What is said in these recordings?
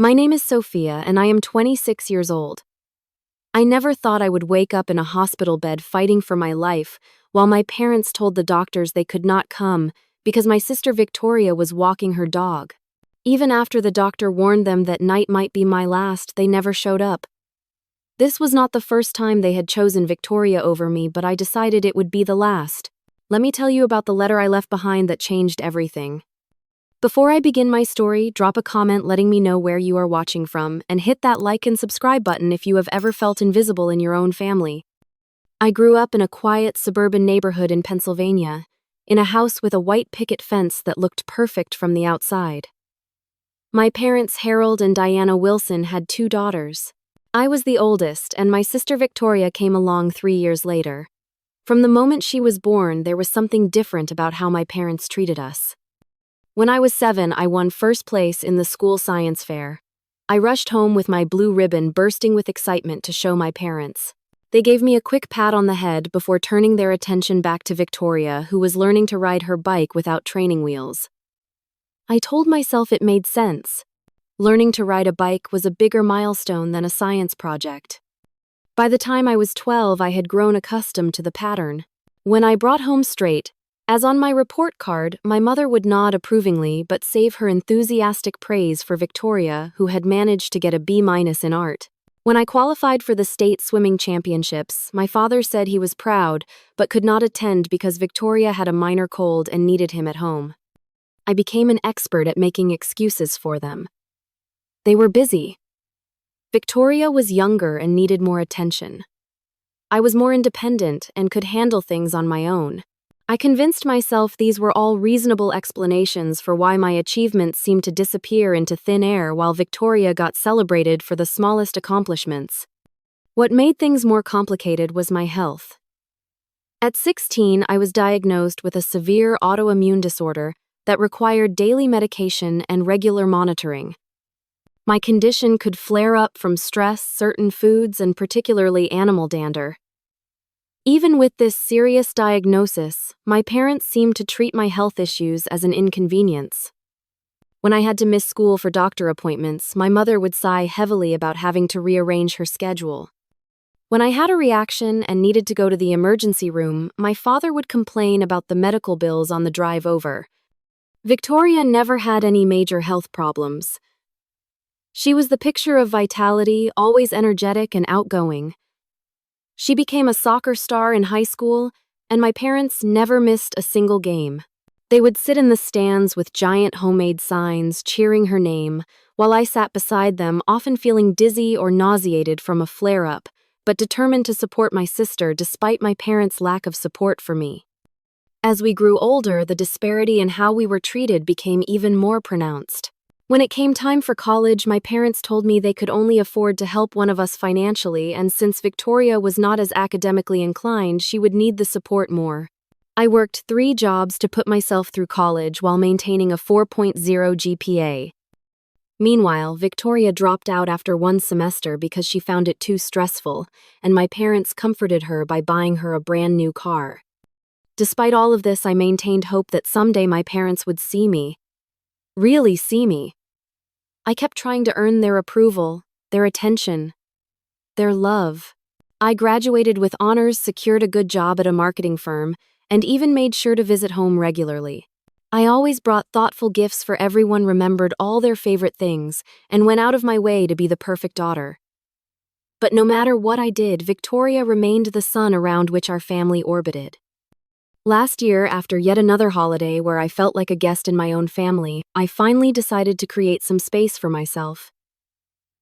My name is Sophia, and I am 26 years old. I never thought I would wake up in a hospital bed fighting for my life, while my parents told the doctors they could not come because my sister Victoria was walking her dog. Even after the doctor warned them that night might be my last, they never showed up. This was not the first time they had chosen Victoria over me, but I decided it would be the last. Let me tell you about the letter I left behind that changed everything. Before I begin my story, drop a comment letting me know where you are watching from, and hit that like and subscribe button if you have ever felt invisible in your own family. I grew up in a quiet suburban neighborhood in Pennsylvania, in a house with a white picket fence that looked perfect from the outside. My parents, Harold and Diana Wilson, had 2 daughters. I was the oldest, and my sister Victoria came along 3 years later. From the moment she was born, there was something different about how my parents treated us. When I was 7, I won first place in the school science fair. I rushed home with my blue ribbon bursting with excitement to show my parents. They gave me a quick pat on the head before turning their attention back to Victoria, who was learning to ride her bike without training wheels. I told myself it made sense. Learning to ride a bike was a bigger milestone than a science project. By the time I was 12, I had grown accustomed to the pattern. When I brought home straight, as on my report card, my mother would nod approvingly but save her enthusiastic praise for Victoria, who had managed to get a B- in art. When I qualified for the state swimming championships, my father said he was proud but could not attend because Victoria had a minor cold and needed him at home. I became an expert at making excuses for them. They were busy. Victoria was younger and needed more attention. I was more independent and could handle things on my own. I convinced myself these were all reasonable explanations for why my achievements seemed to disappear into thin air while Victoria got celebrated for the smallest accomplishments. What made things more complicated was my health. At 16, I was diagnosed with a severe autoimmune disorder that required daily medication and regular monitoring. My condition could flare up from stress, certain foods, and particularly animal dander. Even with this serious diagnosis, my parents seemed to treat my health issues as an inconvenience. When I had to miss school for doctor appointments, my mother would sigh heavily about having to rearrange her schedule. When I had a reaction and needed to go to the emergency room, my father would complain about the medical bills on the drive over. Victoria never had any major health problems. She was the picture of vitality, always energetic and outgoing. She became a soccer star in high school, and my parents never missed a single game. They would sit in the stands with giant homemade signs cheering her name, while I sat beside them, often feeling dizzy or nauseated from a flare-up, but determined to support my sister despite my parents' lack of support for me. As we grew older, the disparity in how we were treated became even more pronounced. When it came time for college, my parents told me they could only afford to help one of us financially, and since Victoria was not as academically inclined, she would need the support more. I worked 3 jobs to put myself through college while maintaining a 4.0 GPA. Meanwhile, Victoria dropped out after 1 semester because she found it too stressful, and my parents comforted her by buying her a brand new car. Despite all of this, I maintained hope that someday my parents would see me. Really see me. I kept trying to earn their approval, their attention, their love. I graduated with honors, secured a good job at a marketing firm, and even made sure to visit home regularly. I always brought thoughtful gifts for everyone, remembered all their favorite things, and went out of my way to be the perfect daughter. But no matter what I did, Victoria remained the sun around which our family orbited. Last year, after yet another holiday where I felt like a guest in my own family, I finally decided to create some space for myself.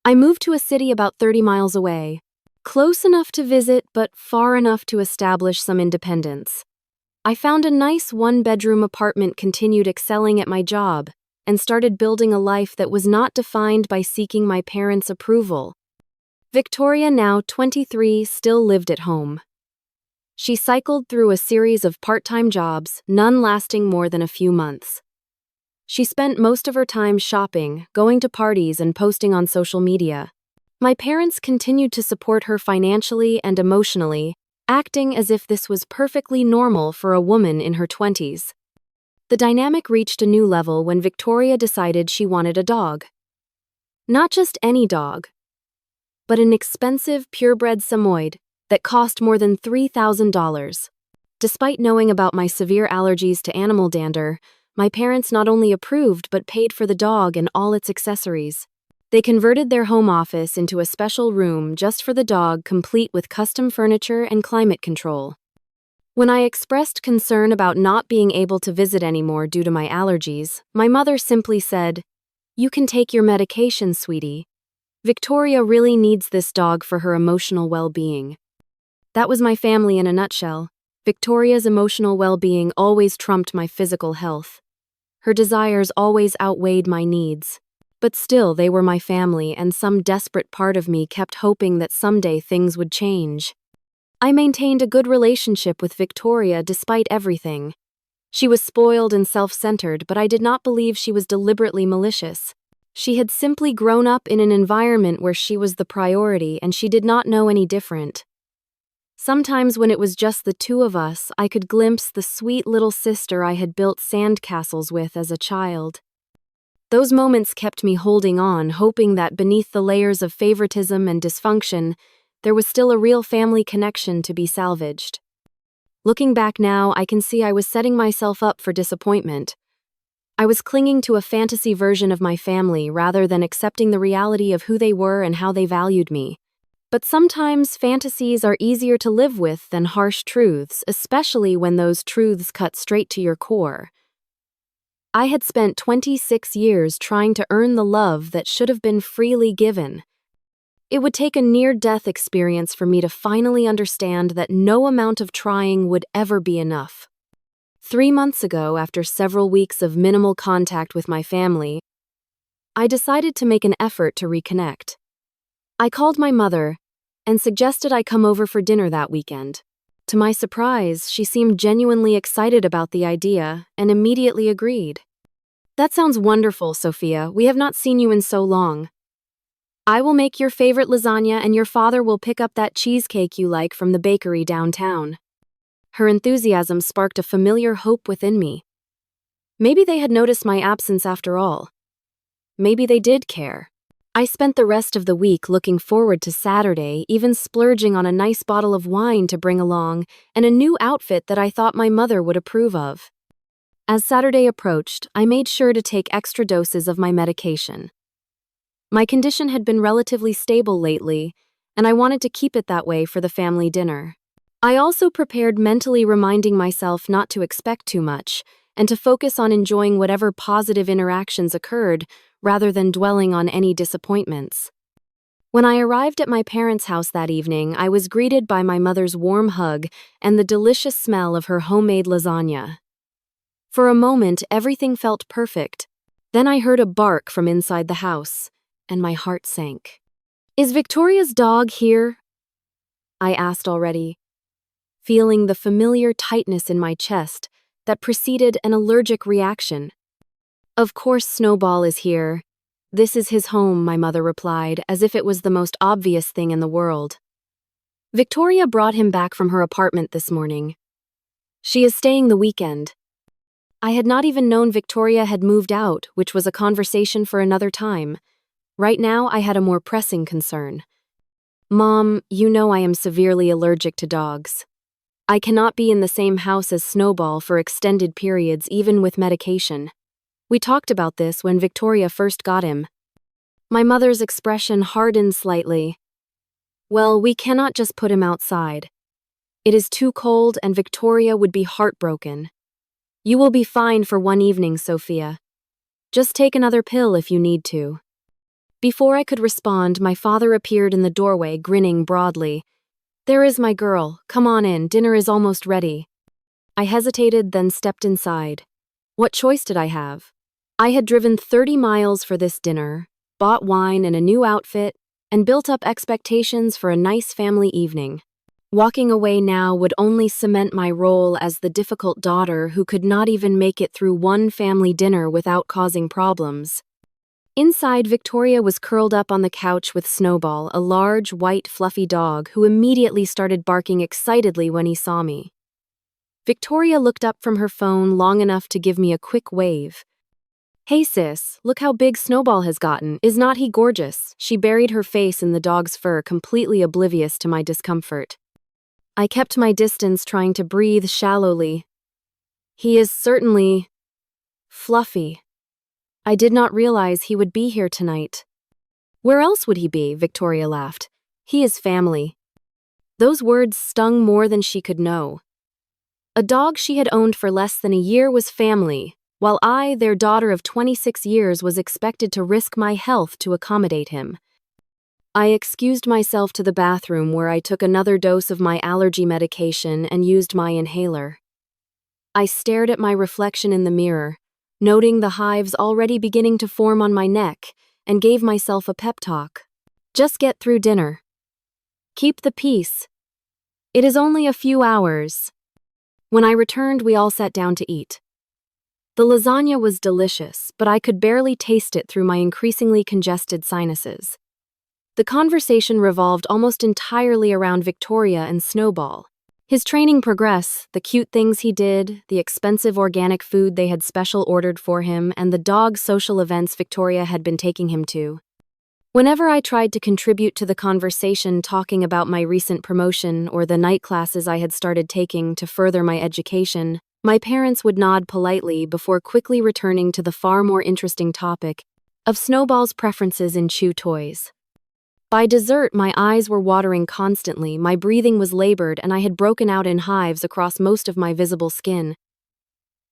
I moved to a city about 30 miles away, close enough to visit but far enough to establish some independence. I found a nice 1-bedroom apartment, continued excelling at my job, and started building a life that was not defined by seeking my parents' approval. Victoria, now 23, still lived at home. She cycled through a series of part-time jobs, none lasting more than a few months. She spent most of her time shopping, going to parties, and posting on social media. My parents continued to support her financially and emotionally, acting as if this was perfectly normal for a woman in her 20s. The dynamic reached a new level when Victoria decided she wanted a dog. Not just any dog, but an expensive purebred Samoyed that cost more than $3,000. Despite knowing about my severe allergies to animal dander, my parents not only approved but paid for the dog and all its accessories. They converted their home office into a special room just for the dog, complete with custom furniture and climate control. When I expressed concern about not being able to visit anymore due to my allergies, my mother simply said, "You can take your medication, sweetie. Victoria really needs this dog for her emotional well-being." That was my family in a nutshell. Victoria's emotional well-being always trumped my physical health. Her desires always outweighed my needs. But still, they were my family, and some desperate part of me kept hoping that someday things would change. I maintained a good relationship with Victoria despite everything. She was spoiled and self-centered, but I did not believe she was deliberately malicious. She had simply grown up in an environment where she was the priority, and she did not know any different. Sometimes when it was just the two of us, I could glimpse the sweet little sister I had built sandcastles with as a child. Those moments kept me holding on, hoping that beneath the layers of favoritism and dysfunction, there was still a real family connection to be salvaged. Looking back now, I can see I was setting myself up for disappointment. I was clinging to a fantasy version of my family rather than accepting the reality of who they were and how they valued me. But sometimes fantasies are easier to live with than harsh truths, especially when those truths cut straight to your core. I had spent 26 years trying to earn the love that should have been freely given. It would take a near-death experience for me to finally understand that no amount of trying would ever be enough. 3 months ago, after several weeks of minimal contact with my family, I decided to make an effort to reconnect. I called my mother and suggested I come over for dinner that weekend. To my surprise, she seemed genuinely excited about the idea and immediately agreed. "That sounds wonderful, Sophia. We have not seen you in so long. I will make your favorite lasagna and your father will pick up that cheesecake you like from the bakery downtown." Her enthusiasm sparked a familiar hope within me. Maybe they had noticed my absence after all. Maybe they did care. I spent the rest of the week looking forward to Saturday, even splurging on a nice bottle of wine to bring along and a new outfit that I thought my mother would approve of. As Saturday approached, I made sure to take extra doses of my medication. My condition had been relatively stable lately, and I wanted to keep it that way for the family dinner. I also prepared mentally, reminding myself not to expect too much and to focus on enjoying whatever positive interactions occurred rather than dwelling on any disappointments. When I arrived at my parents' house that evening, I was greeted by my mother's warm hug and the delicious smell of her homemade lasagna. For a moment, everything felt perfect. Then I heard a bark from inside the house, and my heart sank. "Is Victoria's dog here?" I asked already, feeling the familiar tightness in my chest that preceded an allergic reaction. "Of course Snowball is here. This is his home," my mother replied, as if it was the most obvious thing in the world. "Victoria brought him back from her apartment this morning. She is staying the weekend." I had not even known Victoria had moved out, which was a conversation for another time. Right now, I had a more pressing concern. "Mom, you know I am severely allergic to dogs. I cannot be in the same house as Snowball for extended periods, even with medication. We talked about this when Victoria first got him." My mother's expression hardened slightly. "Well, we cannot just put him outside. It is too cold and Victoria would be heartbroken. You will be fine for one evening, Sophia. Just take another pill if you need to." Before I could respond, my father appeared in the doorway, grinning broadly. "There is my girl. Come on in, dinner is almost ready." I hesitated, then stepped inside. What choice did I have? I had driven 30 miles for this dinner, bought wine and a new outfit, and built up expectations for a nice family evening. Walking away now would only cement my role as the difficult daughter who could not even make it through one family dinner without causing problems. Inside, Victoria was curled up on the couch with Snowball, a large, white, fluffy dog who immediately started barking excitedly when he saw me. Victoria looked up from her phone long enough to give me a quick wave. Hey sis, look how big Snowball has gotten. Is not he gorgeous? She buried her face in the dog's fur, completely oblivious to my discomfort. I kept my distance, trying to breathe shallowly. He is certainly fluffy. I did not realize he would be here tonight. Where else would he be? Victoria laughed. He is family. Those words stung more than she could know. A dog she had owned for less than a year was family, while I, their daughter of 26 years, was expected to risk my health to accommodate him. I excused myself to the bathroom, where I took another dose of my allergy medication and used my inhaler. I stared at my reflection in the mirror, noting the hives already beginning to form on my neck, and gave myself a pep talk. Just get through dinner. Keep the peace. It is only a few hours. When I returned, we all sat down to eat. The lasagna was delicious, but I could barely taste it through my increasingly congested sinuses. The conversation revolved almost entirely around Victoria and Snowball. His training progress, the cute things he did, the expensive organic food they had special ordered for him, and the dog social events Victoria had been taking him to. Whenever I tried to contribute to the conversation, talking about my recent promotion or the night classes I had started taking to further my education, my parents would nod politely before quickly returning to the far more interesting topic of Snowball's preferences in chew toys. By dessert, my eyes were watering constantly, my breathing was labored, and I had broken out in hives across most of my visible skin.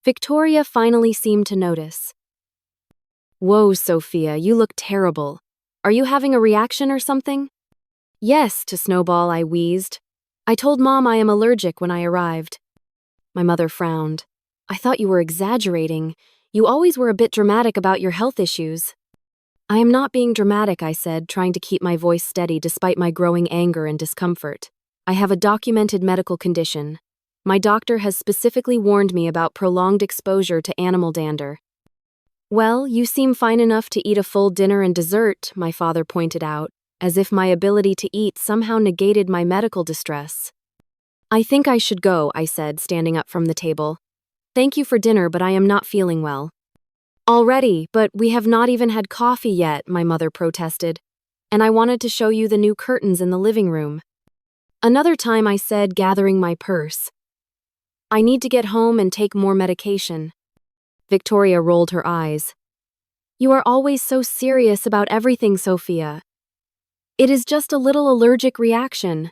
Victoria finally seemed to notice. "Whoa, Sophia, you look terrible. Are you having a reaction or something?" "Yes," to Snowball I wheezed. "I told Mom I am allergic when I arrived." My mother frowned. "I thought you were exaggerating. You always were a bit dramatic about your health issues." "I am not being dramatic," I said, trying to keep my voice steady despite my growing anger and discomfort. "I have a documented medical condition. My doctor has specifically warned me about prolonged exposure to animal dander." "Well, you seem fine enough to eat a full dinner and dessert," my father pointed out, as if my ability to eat somehow negated my medical distress. "I think I should go," I said, standing up from the table. "Thank you for dinner, but I am not feeling well." "Already, but we have not even had coffee yet," my mother protested. "And I wanted to show you the new curtains in the living room." "Another time," I said, gathering my purse. "I need to get home and take more medication." Victoria rolled her eyes. "You are always so serious about everything, Sophia. It is just a little allergic reaction.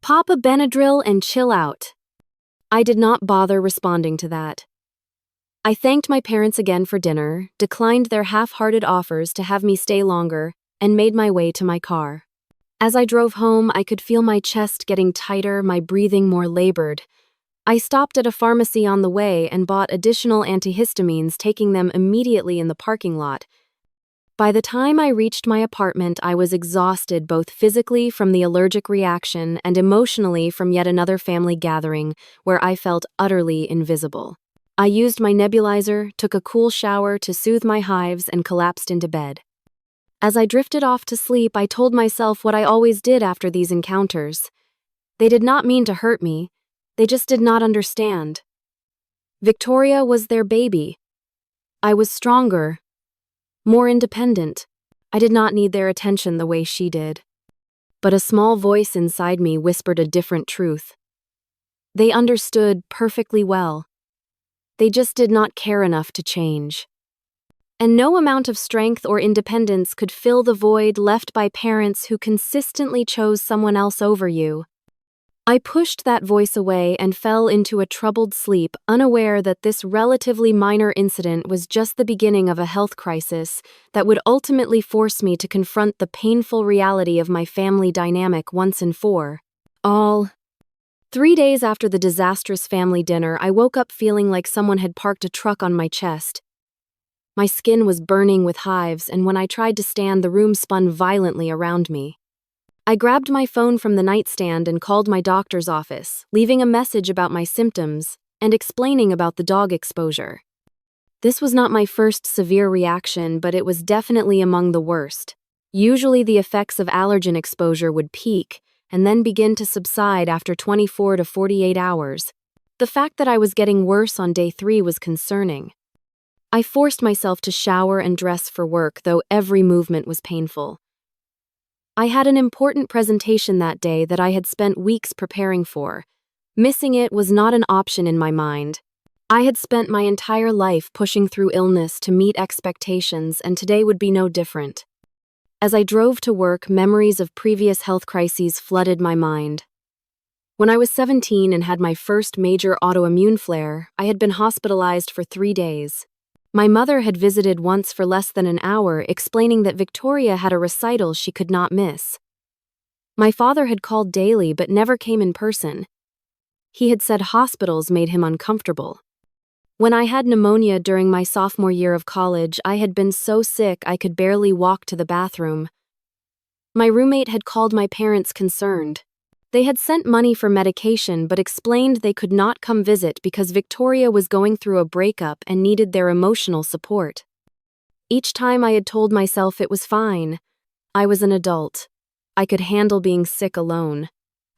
Pop a Benadryl and chill out." I did not bother responding to that. I thanked my parents again for dinner, declined their half-hearted offers to have me stay longer, and made my way to my car. As I drove home, I could feel my chest getting tighter, my breathing more labored. I stopped at a pharmacy on the way and bought additional antihistamines, taking them immediately in the parking lot. By the time I reached my apartment, I was exhausted, both physically from the allergic reaction and emotionally from yet another family gathering where I felt utterly invisible. I used my nebulizer, took a cool shower to soothe my hives, and collapsed into bed. As I drifted off to sleep, I told myself what I always did after these encounters. They did not mean to hurt me. They just did not understand. Victoria was their baby. I was stronger, more independent. I did not need their attention the way she did. But a small voice inside me whispered a different truth. They understood perfectly well. They just did not care enough to change. And no amount of strength or independence could fill the void left by parents who consistently chose someone else over you. I pushed that voice away and fell into a troubled sleep, unaware that this relatively minor incident was just the beginning of a health crisis that would ultimately force me to confront the painful reality of my family dynamic once and for all. 3 days after the disastrous family dinner, I woke up feeling like someone had parked a truck on my chest. My skin was burning with hives, and when I tried to stand, the room spun violently around me. I grabbed my phone from the nightstand and called my doctor's office, leaving a message about my symptoms and explaining about the dog exposure. This was not my first severe reaction, but it was definitely among the worst. Usually the effects of allergen exposure would peak and then begin to subside after 24 to 48 hours. The fact that I was getting worse on day 3 was concerning. I forced myself to shower and dress for work, though every movement was painful. I had an important presentation that day that I had spent weeks preparing for. Missing it was not an option in my mind. I had spent my entire life pushing through illness to meet expectations, and today would be no different. As I drove to work, memories of previous health crises flooded my mind. When I was 17 and had my first major autoimmune flare, I had been hospitalized for 3 days. My mother had visited once for less than an hour, explaining that Victoria had a recital she could not miss. My father had called daily but never came in person. He had said hospitals made him uncomfortable. When I had pneumonia during my sophomore year of college, I had been so sick I could barely walk to the bathroom. My roommate had called my parents concerned. They had sent money for medication but explained they could not come visit because Victoria was going through a breakup and needed their emotional support. Each time I had told myself it was fine. I was an adult. I could handle being sick alone.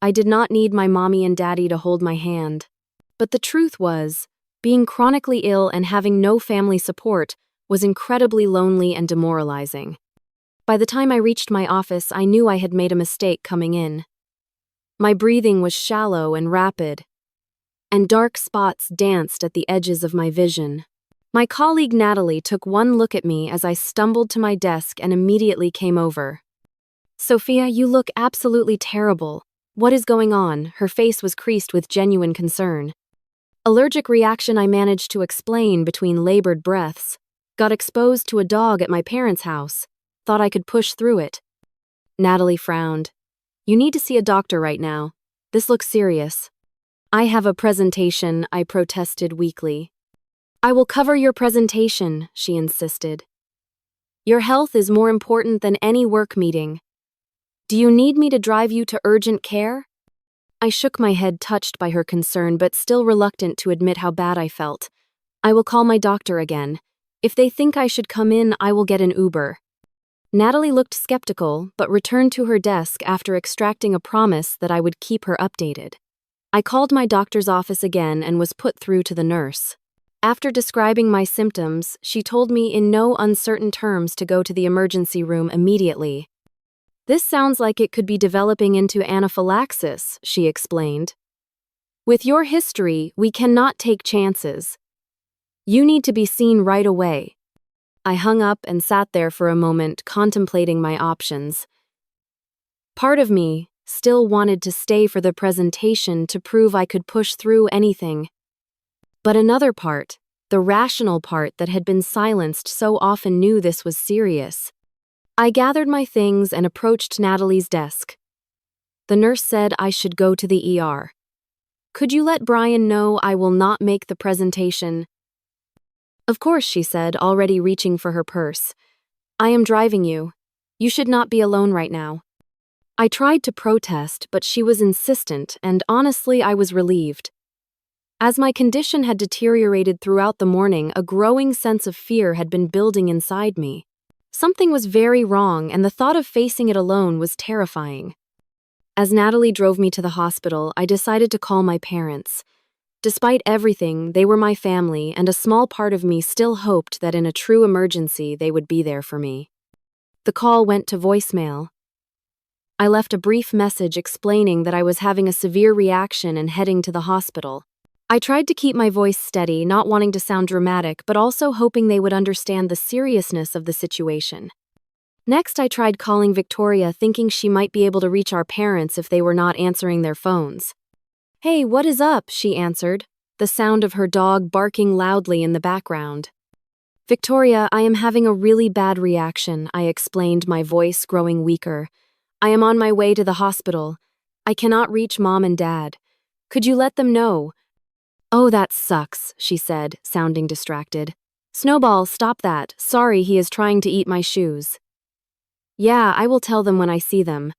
I did not need my mommy and daddy to hold my hand. But the truth was, being chronically ill and having no family support was incredibly lonely and demoralizing. By the time I reached my office, I knew I had made a mistake coming in. My breathing was shallow and rapid, and dark spots danced at the edges of my vision. My colleague Natalie took one look at me as I stumbled to my desk and immediately came over. "Sophia, you look absolutely terrible. What is going on?" Her face was creased with genuine concern. "Allergic reaction," I managed to explain between labored breaths. "Got exposed to a dog at my parents' house. Thought I could push through it." Natalie frowned. "You need to see a doctor right now. This looks serious." "I have a presentation," I protested weakly. "I will cover your presentation," she insisted. "Your health is more important than any work meeting. Do you need me to drive you to urgent care?" I shook my head, touched by her concern, but still reluctant to admit how bad I felt. "I will call my doctor again. If they think I should come in, I will get an Uber." Natalie looked skeptical, but returned to her desk after extracting a promise that I would keep her updated. I called my doctor's office again and was put through to the nurse. After describing my symptoms, she told me in no uncertain terms to go to the emergency room immediately. "This sounds like it could be developing into anaphylaxis," she explained. "With your history, we cannot take chances. You need to be seen right away." I hung up and sat there for a moment, contemplating my options. Part of me still wanted to stay for the presentation to prove I could push through anything. But another part, the rational part that had been silenced so often, knew this was serious. I gathered my things and approached Natalie's desk. The nurse said I should go to the ER. "Could you let Brian know I will not make the presentation?" "Of course," she said, already reaching for her purse. "I am driving you. You should not be alone right now." I tried to protest, but she was insistent, and honestly, I was relieved. As my condition had deteriorated throughout the morning, a growing sense of fear had been building inside me. Something was very wrong, and the thought of facing it alone was terrifying. As Natalie drove me to the hospital, I decided to call my parents. Despite everything, they were my family, and a small part of me still hoped that in a true emergency they would be there for me. The call went to voicemail. I left a brief message explaining that I was having a severe reaction and heading to the hospital. I tried to keep my voice steady, not wanting to sound dramatic, but also hoping they would understand the seriousness of the situation. Next, I tried calling Victoria, thinking she might be able to reach our parents if they were not answering their phones. "Hey, what is up?" she answered, the sound of her dog barking loudly in the background. "Victoria, I am having a really bad reaction," I explained, my voice growing weaker. "I am on my way to the hospital. I cannot reach Mom and Dad. Could you let them know?" "Oh, that sucks," she said, sounding distracted. "Snowball, stop that. Sorry, he is trying to eat my shoes." "Yeah, I will tell them when I see them.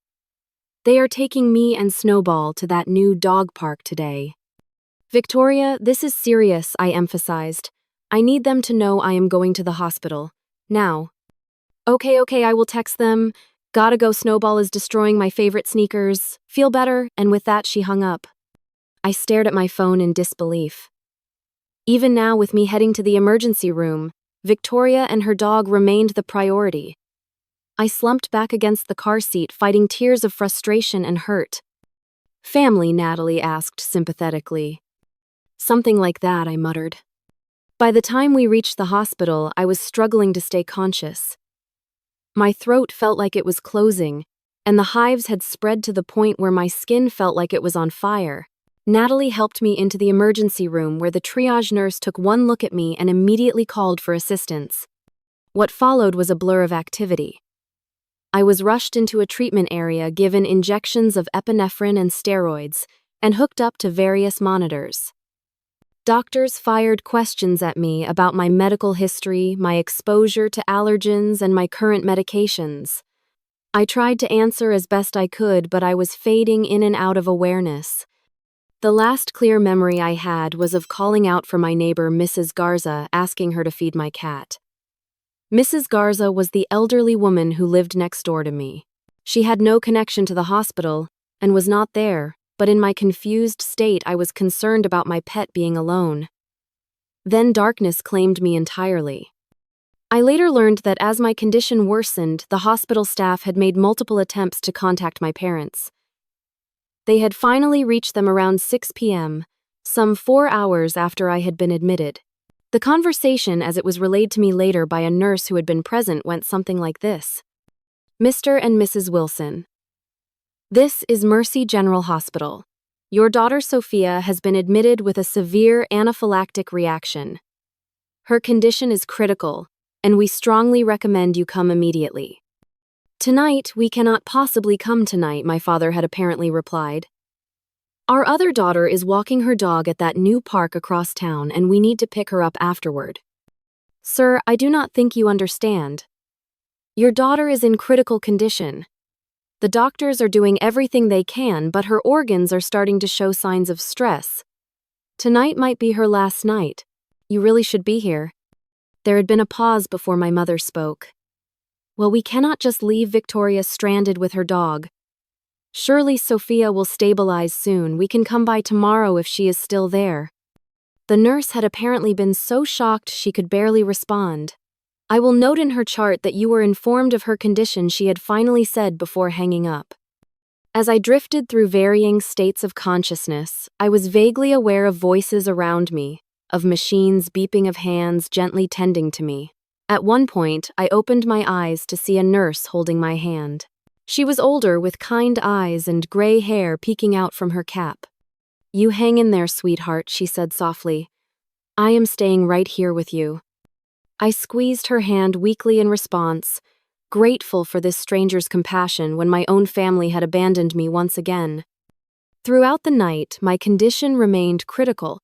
They are taking me and Snowball to that new dog park today." "Victoria, this is serious," I emphasized. "I need them to know I am going to the hospital. Now." Okay, I will text them. Gotta go, Snowball is destroying my favorite sneakers. Feel better?" And with that, she hung up. I stared at my phone in disbelief. Even now, with me heading to the emergency room, Victoria and her dog remained the priority. I slumped back against the car seat, fighting tears of frustration and hurt. "Family," Natalie asked sympathetically. "Something like that," I muttered. By the time we reached the hospital, I was struggling to stay conscious. My throat felt like it was closing, and the hives had spread to the point where my skin felt like it was on fire. Natalie helped me into the emergency room, where the triage nurse took one look at me and immediately called for assistance. What followed was a blur of activity. I was rushed into a treatment area, given injections of epinephrine and steroids, and hooked up to various monitors. Doctors fired questions at me about my medical history, my exposure to allergens, and my current medications. I tried to answer as best I could, but I was fading in and out of awareness. The last clear memory I had was of calling out for my neighbor, Mrs. Garza, asking her to feed my cat. Mrs. Garza was the elderly woman who lived next door to me. She had no connection to the hospital and was not there, but in my confused state, I was concerned about my pet being alone. Then darkness claimed me entirely. I later learned that as my condition worsened, the hospital staff had made multiple attempts to contact my parents. They had finally reached them around 6 p.m., some 4 hours after I had been admitted. The conversation, as it was relayed to me later by a nurse who had been present, went something like this. "Mr. and Mrs. Wilson, this is Mercy General Hospital. Your daughter Sophia has been admitted with a severe anaphylactic reaction. Her condition is critical, and we strongly recommend you come immediately." "Tonight, we cannot possibly come tonight," my father had apparently replied. "Our other daughter is walking her dog at that new park across town, and we need to pick her up afterward." "Sir, I do not think you understand. Your daughter is in critical condition. The doctors are doing everything they can, but her organs are starting to show signs of stress. Tonight might be her last night. You really should be here." There had been a pause before my mother spoke. "Well, we cannot just leave Victoria stranded with her dog. Surely Sophia will stabilize soon. We can come by tomorrow if she is still there." The nurse had apparently been so shocked she could barely respond. "I will note in her chart that you were informed of her condition," she had finally said before hanging up. As I drifted through varying states of consciousness, I was vaguely aware of voices around me, of machines beeping, of hands gently tending to me. At one point, I opened my eyes to see a nurse holding my hand. She was older, with kind eyes and gray hair peeking out from her cap. "You hang in there, sweetheart," she said softly. "I am staying right here with you." I squeezed her hand weakly in response, grateful for this stranger's compassion when my own family had abandoned me once again. Throughout the night, my condition remained critical.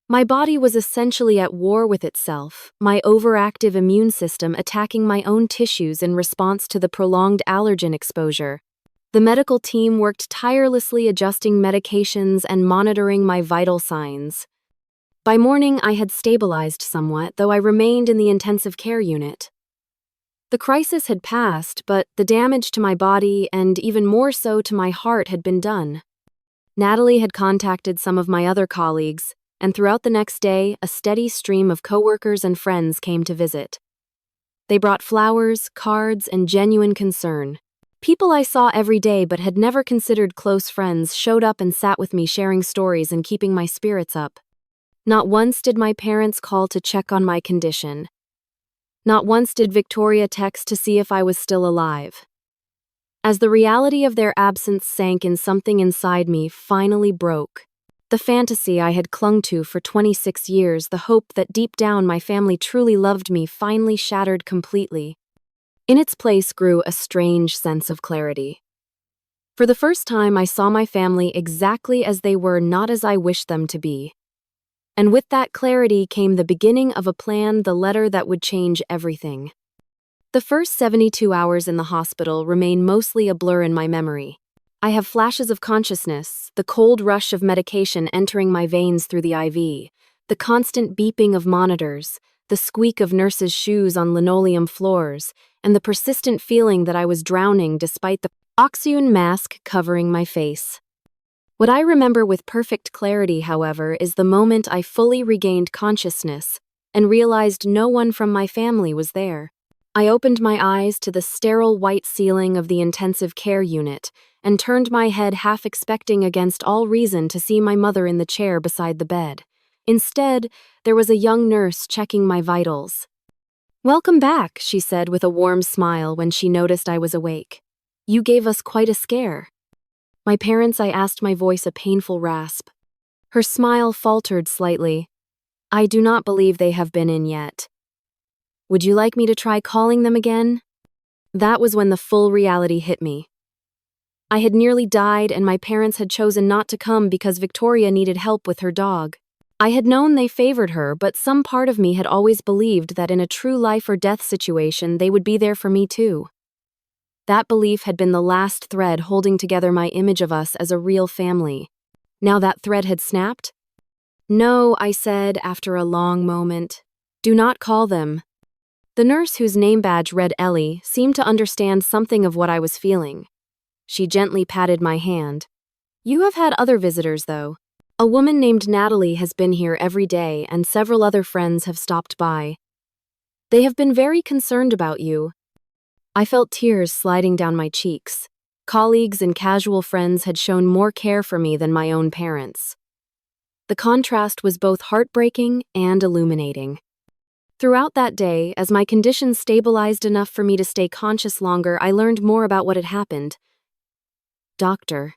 My body was essentially at war with itself, my overactive immune system attacking my own tissues in response to the prolonged allergen exposure. The medical team worked tirelessly, adjusting medications and monitoring my vital signs. By morning, I had stabilized somewhat, though I remained in the intensive care unit. The crisis had passed, but the damage to my body, and even more so to my heart, had been done. Natalie had contacted some of my other colleagues, and throughout the next day, a steady stream of coworkers and friends came to visit. They brought flowers, cards, and genuine concern. People I saw every day but had never considered close friends showed up and sat with me, sharing stories and keeping my spirits up. Not once did my parents call to check on my condition. Not once did Victoria text to see if I was still alive. As the reality of their absence sank in, something inside me finally broke. The fantasy I had clung to for 26 years, the hope that deep down my family truly loved me, finally shattered completely. In its place grew a strange sense of clarity. For the first time, I saw my family exactly as they were, not as I wished them to be. And with that clarity came the beginning of a plan, the letter that would change everything. The first 72 hours in the hospital remain mostly a blur in my memory. I have flashes of consciousness, the cold rush of medication entering my veins through the IV, the constant beeping of monitors, the squeak of nurses' shoes on linoleum floors, and the persistent feeling that I was drowning despite the oxygen mask covering my face. What I remember with perfect clarity, however, is the moment I fully regained consciousness, and realized no one from my family was there. I opened my eyes to the sterile white ceiling of the intensive care unit and turned my head half expecting against all reason to see my mother in the chair beside the bed. Instead, there was a young nurse checking my vitals. "Welcome back," she said with a warm smile when she noticed I was awake. "You gave us quite a scare." "My parents?" I asked, my voice a painful rasp. Her smile faltered slightly. "I do not believe they have been in yet. Would you like me to try calling them again?" That was when the full reality hit me. I had nearly died, and my parents had chosen not to come because Victoria needed help with her dog. I had known they favored her, but some part of me had always believed that in a true life or death situation they would be there for me too. That belief had been the last thread holding together my image of us as a real family. Now that thread had snapped? "No," I said after a long moment. "Do not call them." The nurse, whose name badge read Ellie, seemed to understand something of what I was feeling. She gently patted my hand. "You have had other visitors, though. A woman named Natalie has been here every day, and several other friends have stopped by. They have been very concerned about you." I felt tears sliding down my cheeks. Colleagues and casual friends had shown more care for me than my own parents. The contrast was both heartbreaking and illuminating. Throughout that day, as my condition stabilized enough for me to stay conscious longer, I learned more about what had happened. Dr.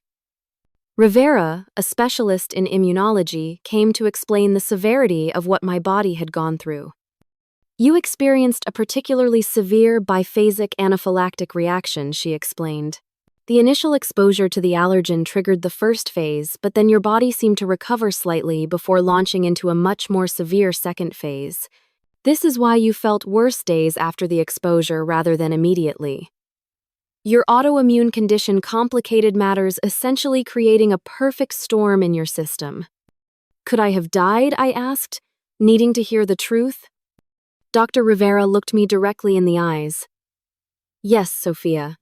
Rivera, a specialist in immunology, came to explain the severity of what my body had gone through. "You experienced a particularly severe biphasic anaphylactic reaction," she explained. "The initial exposure to the allergen triggered the first phase, but then your body seemed to recover slightly before launching into a much more severe second phase. This is why you felt worse days after the exposure rather than immediately. Your autoimmune condition complicated matters, essentially creating a perfect storm in your system." "Could I have died?" I asked, needing to hear the truth. Dr. Rivera looked me directly in the eyes. "Yes, Sophia.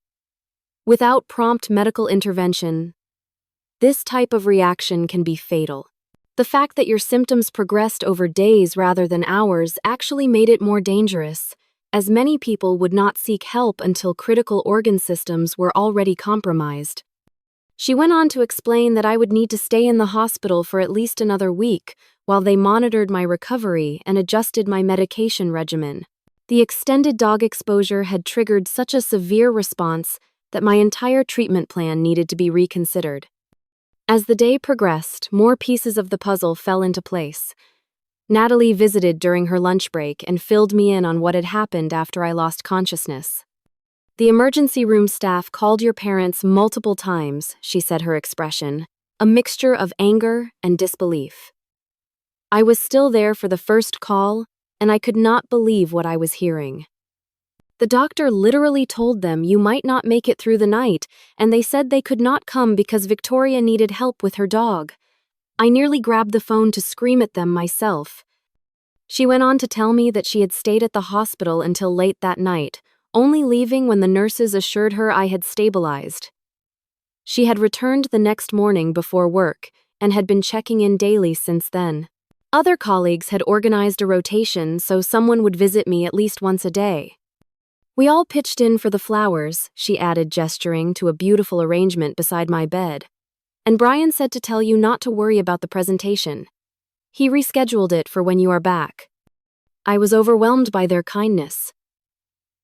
Without prompt medical intervention, this type of reaction can be fatal. The fact that your symptoms progressed over days rather than hours actually made it more dangerous, as many people would not seek help until critical organ systems were already compromised." She went on to explain that I would need to stay in the hospital for at least another week while they monitored my recovery and adjusted my medication regimen. The extended dog exposure had triggered such a severe response that my entire treatment plan needed to be reconsidered. As the day progressed, more pieces of the puzzle fell into place. Natalie visited during her lunch break and filled me in on what had happened after I lost consciousness. "The emergency room staff called your parents multiple times," she said, her expression a mixture of anger and disbelief. I was still there for the first call, and I could not believe what I was hearing. "The doctor literally told them you might not make it through the night, and they said they could not come because Victoria needed help with her dog." I nearly grabbed the phone to scream at them myself. She went on to tell me that she had stayed at the hospital until late that night, only leaving when the nurses assured her I had stabilized. She had returned the next morning before work and had been checking in daily since then. Other colleagues had organized a rotation so someone would visit me at least once a day. "We all pitched in for the flowers," she added, gesturing to a beautiful arrangement beside my bed. "And Brian said to tell you not to worry about the presentation. He rescheduled it for when you are back." I was overwhelmed by their kindness.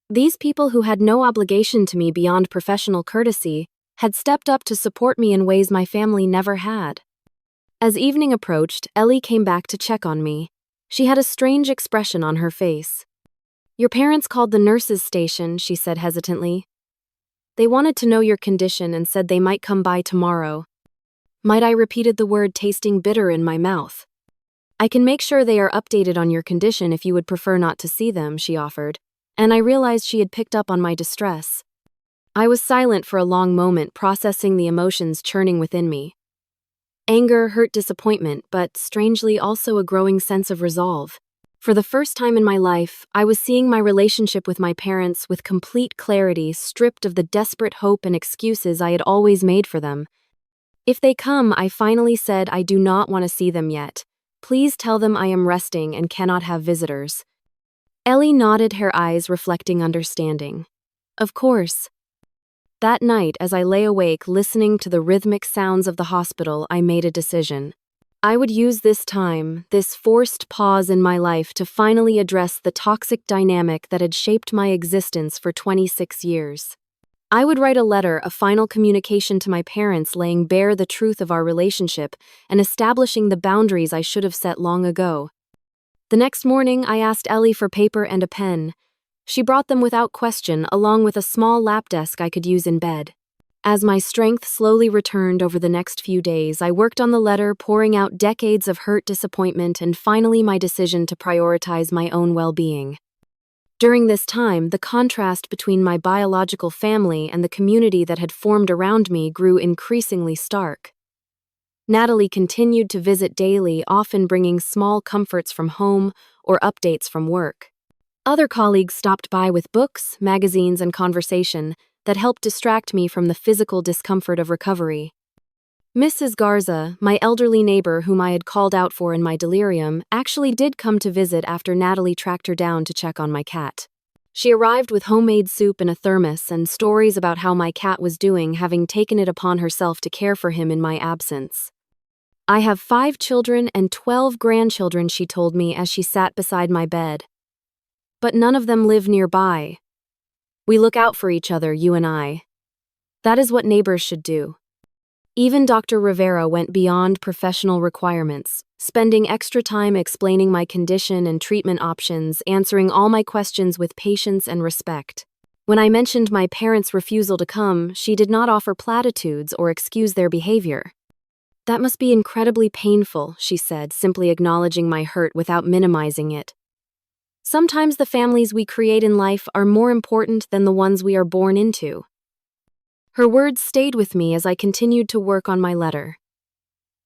These people, who had no obligation to me beyond professional courtesy, had stepped up to support me in ways my family never had. As evening approached, Ellie came back to check on me. She had a strange expression on her face. "Your parents called the nurses' station," she said hesitantly. "They wanted to know your condition and said they might come by tomorrow." Might I repeated the word, tasting bitter in my mouth. "I can make sure they are updated on your condition if you would prefer not to see them," she offered, and I realized she had picked up on my distress. I was silent for a long moment, processing the emotions churning within me. Anger, hurt, disappointment, but strangely also a growing sense of resolve. For the first time in my life, I was seeing my relationship with my parents with complete clarity, stripped of the desperate hope and excuses I had always made for them. "If they come," I finally said, "I do not want to see them yet. Please tell them I am resting and cannot have visitors." Ellie nodded, her eyes reflecting understanding. Of course. That night, as I lay awake listening to the rhythmic sounds of the hospital, I made a decision. I would use this time, this forced pause in my life, to finally address the toxic dynamic that had shaped my existence for 26 years. I would write a letter, a final communication to my parents, laying bare the truth of our relationship and establishing the boundaries I should have set long ago. The next morning, I asked Ellie for paper and a pen. She brought them without question, along with a small lap desk I could use in bed. As my strength slowly returned over the next few days, I worked on the letter, pouring out decades of hurt, disappointment, and finally my decision to prioritize my own well-being. During this time, the contrast between my biological family and the community that had formed around me grew increasingly stark. Natalie continued to visit daily, often bringing small comforts from home or updates from work. Other colleagues stopped by with books, magazines, and conversation that helped distract me from the physical discomfort of recovery. Mrs. Garza, my elderly neighbor whom I had called out for in my delirium, actually did come to visit after Natalie tracked her down to check on my cat. She arrived with homemade soup in a thermos and stories about how my cat was doing, having taken it upon herself to care for him in my absence. "I have 5 children and 12 grandchildren," she told me as she sat beside my bed. "But none of them live nearby. We look out for each other, you and I. That is what neighbors should do." Even Dr. Rivera went beyond professional requirements, spending extra time explaining my condition and treatment options, answering all my questions with patience and respect. When I mentioned my parents' refusal to come, she did not offer platitudes or excuse their behavior. "That must be incredibly painful," she said, simply acknowledging my hurt without minimizing it. "Sometimes the families we create in life are more important than the ones we are born into." Her words stayed with me as I continued to work on my letter.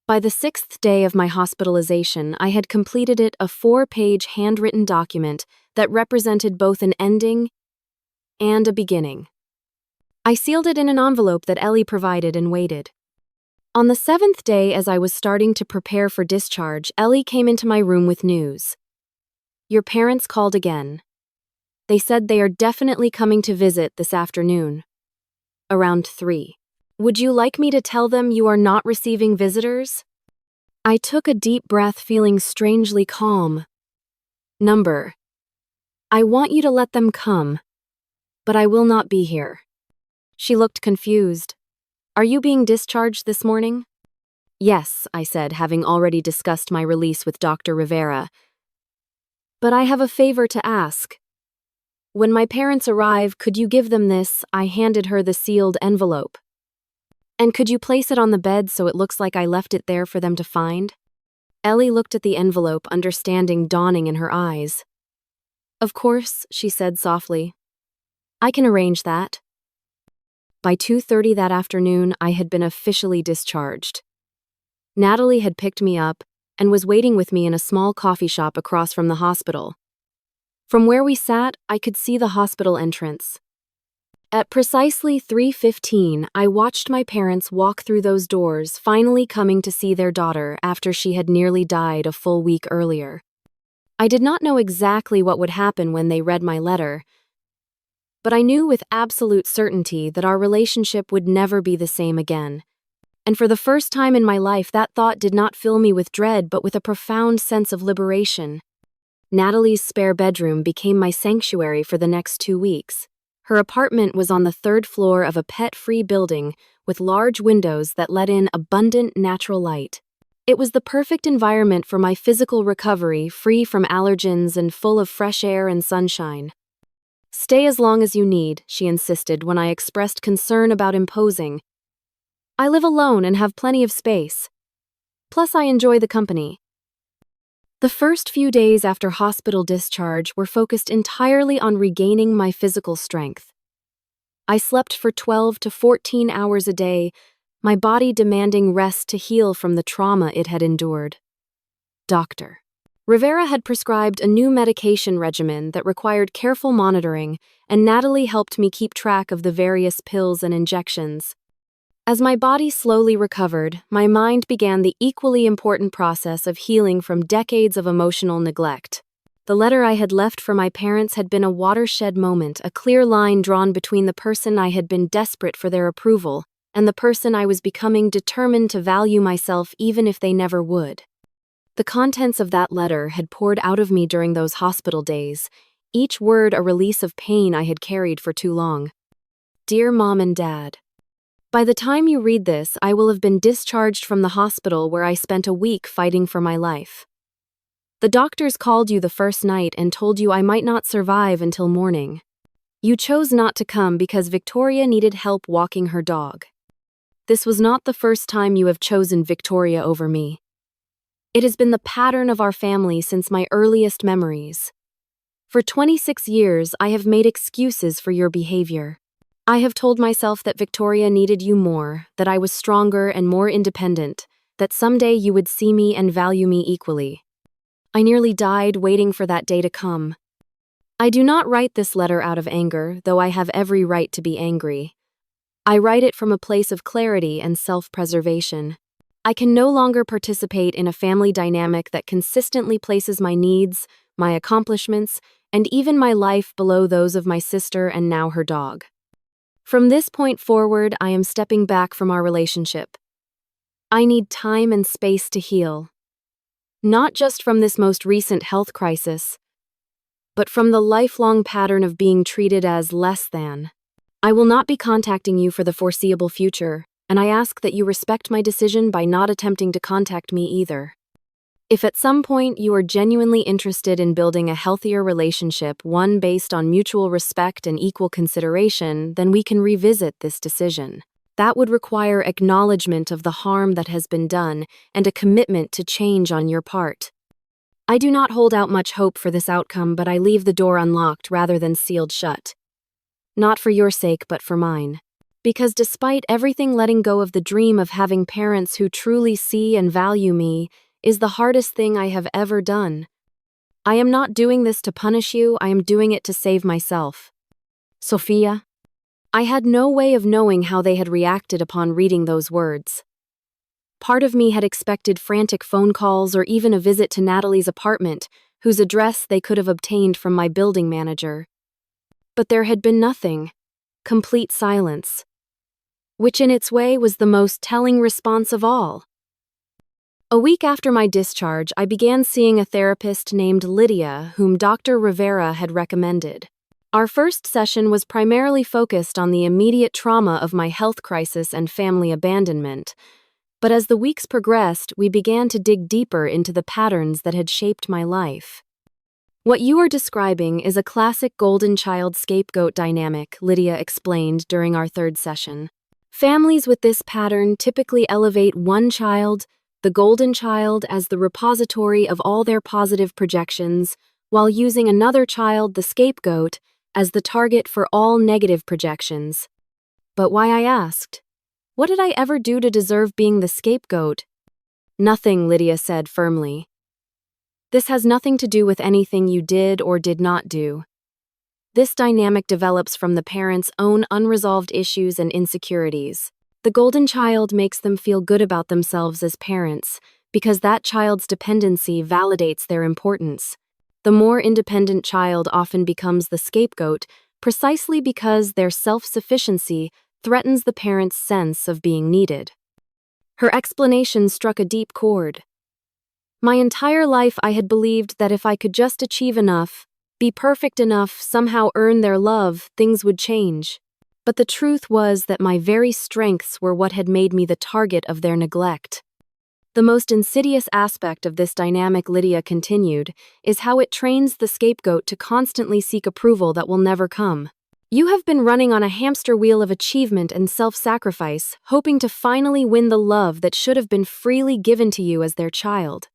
By the 6th day of my hospitalization, I had completed it, a 4-page handwritten document that represented both an ending and a beginning. I sealed it in an envelope that Ellie provided and waited. On the 7th day, as I was starting to prepare for discharge, Ellie came into my room with news. "Your parents called again. They said they are definitely coming to visit this afternoon. Around 3. Would you like me to tell them you are not receiving visitors?" I took a deep breath, feeling strangely calm. "Number. I want you to let them come, but I will not be here." She looked confused. "Are you being discharged this morning?" "Yes," I said, having already discussed my release with Dr. Rivera. "But I have a favor to ask. When my parents arrive, could you give them this?" I handed her the sealed envelope. "And could you place it on the bed so it looks like I left it there for them to find?" Ellie looked at the envelope, understanding dawning in her eyes. "Of course," she said softly. "I can arrange that." By 2:30 that afternoon, I had been officially discharged. Natalie had picked me up and was waiting with me in a small coffee shop across from the hospital. From where we sat, I could see the hospital entrance. At precisely 3:15, I watched my parents walk through those doors, finally coming to see their daughter after she had nearly died a full week earlier. I did not know exactly what would happen when they read my letter, but I knew with absolute certainty that our relationship would never be the same again. And for the first time in my life, that thought did not fill me with dread, but with a profound sense of liberation. Natalie's spare bedroom became my sanctuary for the next 2 weeks. Her apartment was on the 3rd floor of a pet-free building with large windows that let in abundant natural light. It was the perfect environment for my physical recovery, free from allergens and full of fresh air and sunshine. "Stay as long as you need," she insisted when I expressed concern about imposing. "I live alone and have plenty of space. Plus, I enjoy the company." The first few days after hospital discharge were focused entirely on regaining my physical strength. I slept for 12 to 14 hours a day, my body demanding rest to heal from the trauma it had endured. Dr. Rivera had prescribed a new medication regimen that required careful monitoring, and Natalie helped me keep track of the various pills and injections. As my body slowly recovered, my mind began the equally important process of healing from decades of emotional neglect. The letter I had left for my parents had been a watershed moment, a clear line drawn between the person I had been desperate for their approval and the person I was becoming, determined to value myself even if they never would. The contents of that letter had poured out of me during those hospital days, each word a release of pain I had carried for too long. Dear Mom and Dad, by the time you read this, I will have been discharged from the hospital where I spent a week fighting for my life. The doctors called you the first night and told you I might not survive until morning. You chose not to come because Victoria needed help walking her dog. This was not the first time you have chosen Victoria over me. It has been the pattern of our family since my earliest memories. For 26 years, I have made excuses for your behavior. I have told myself that Victoria needed you more, that I was stronger and more independent, that someday you would see me and value me equally. I nearly died waiting for that day to come. I do not write this letter out of anger, though I have every right to be angry. I write it from a place of clarity and self-preservation. I can no longer participate in a family dynamic that consistently places my needs, my accomplishments, and even my life below those of my sister and now her dog. From this point forward, I am stepping back from our relationship. I need time and space to heal. Not just from this most recent health crisis, but from the lifelong pattern of being treated as less than. I will not be contacting you for the foreseeable future, and I ask that you respect my decision by not attempting to contact me either. If at some point you are genuinely interested in building a healthier relationship, one based on mutual respect and equal consideration, then we can revisit this decision. That would require acknowledgement of the harm that has been done and a commitment to change on your part. I do not hold out much hope for this outcome, but I leave the door unlocked rather than sealed shut. Not for your sake, but for mine. Because despite everything, letting go of the dream of having parents who truly see and value me is the hardest thing I have ever done. I am not doing this to punish you, I am doing it to save myself. Sophia. I had no way of knowing how they had reacted upon reading those words. Part of me had expected frantic phone calls or even a visit to Natalie's apartment, whose address they could have obtained from my building manager. But there had been nothing. Complete silence. Which in its way was the most telling response of all. A week after my discharge, I began seeing a therapist named Lydia, whom Dr. Rivera had recommended. Our first session was primarily focused on the immediate trauma of my health crisis and family abandonment. But as the weeks progressed, we began to dig deeper into the patterns that had shaped my life. What you are describing is a classic golden child scapegoat dynamic, Lydia explained during our third session. Families with this pattern typically elevate one child, the golden child, as the repository of all their positive projections, while using another child, the scapegoat, as the target for all negative projections. But why, I asked. What did I ever do to deserve being the scapegoat? Nothing, Lydia said firmly. This has nothing to do with anything you did or did not do. This dynamic develops from the parents' own unresolved issues and insecurities. The golden child makes them feel good about themselves as parents, because that child's dependency validates their importance. The more independent child often becomes the scapegoat, precisely because their self-sufficiency threatens the parent's sense of being needed. Her explanation struck a deep chord. My entire life I had believed that if I could just achieve enough, be perfect enough, somehow earn their love, things would change. But the truth was that my very strengths were what had made me the target of their neglect. The most insidious aspect of this dynamic, Lydia continued, is how it trains the scapegoat to constantly seek approval that will never come. You have been running on a hamster wheel of achievement and self-sacrifice, hoping to finally win the love that should have been freely given to you as their child.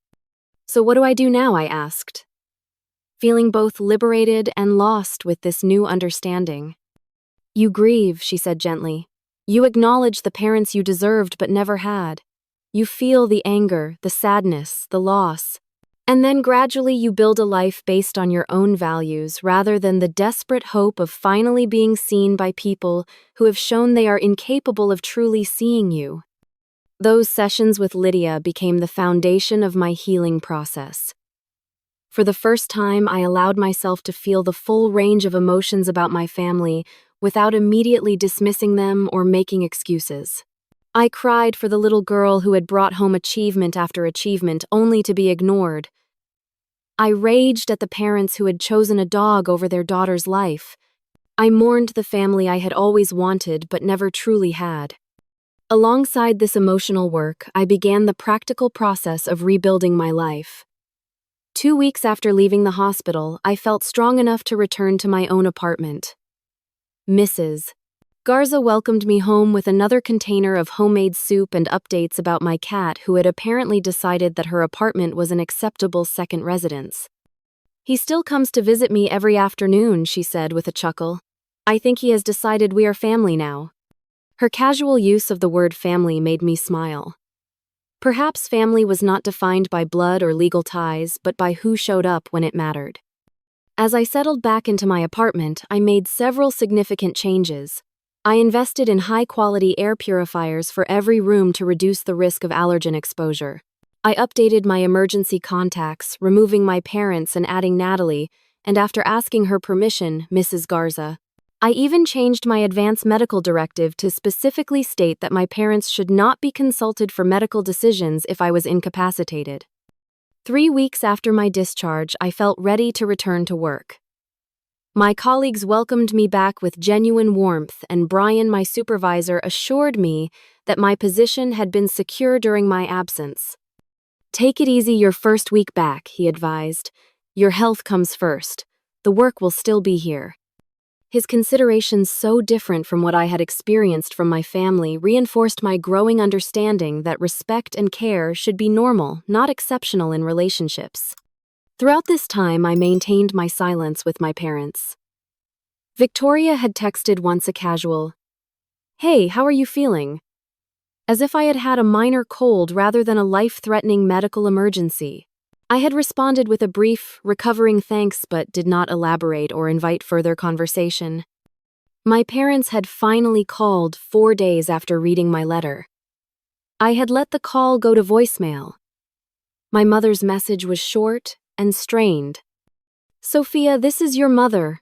So what do I do now? I asked, feeling both liberated and lost with this new understanding. You grieve, she said gently. You acknowledge the parents you deserved but never had. You feel the anger, the sadness, the loss. And then gradually you build a life based on your own values rather than the desperate hope of finally being seen by people who have shown they are incapable of truly seeing you. Those sessions with Lydia became the foundation of my healing process. For the first time, I allowed myself to feel the full range of emotions about my family without immediately dismissing them or making excuses. I cried for the little girl who had brought home achievement after achievement only to be ignored. I raged at the parents who had chosen a dog over their daughter's life. I mourned the family I had always wanted but never truly had. Alongside this emotional work, I began the practical process of rebuilding my life. 2 weeks after leaving the hospital, I felt strong enough to return to my own apartment. Mrs. Garza welcomed me home with another container of homemade soup and updates about my cat who had apparently decided that her apartment was an acceptable second residence. "He still comes to visit me every afternoon," she said with a chuckle. "I think he has decided we are family now." Her casual use of the word family made me smile. Perhaps family was not defined by blood or legal ties, but by who showed up when it mattered. As I settled back into my apartment, I made several significant changes. I invested in high-quality air purifiers for every room to reduce the risk of allergen exposure. I updated my emergency contacts, removing my parents and adding Natalie, and after asking her permission, Mrs. Garza. I even changed my advance medical directive to specifically state that my parents should not be consulted for medical decisions if I was incapacitated. 3 weeks after my discharge, I felt ready to return to work. My colleagues welcomed me back with genuine warmth, and Brian, my supervisor, assured me that my position had been secure during my absence. "Take it easy your first week back," he advised. "Your health comes first. The work will still be here." His considerations, so different from what I had experienced from my family, reinforced my growing understanding that respect and care should be normal, not exceptional in relationships. Throughout this time, I maintained my silence with my parents. Victoria had texted once a casual, "Hey, how are you feeling?" as if I had had a minor cold rather than a life-threatening medical emergency. I had responded with a brief, recovering thanks but did not elaborate or invite further conversation. My parents had finally called 4 days after reading my letter. I had let the call go to voicemail. My mother's message was short and strained. "Sophia, this is your mother.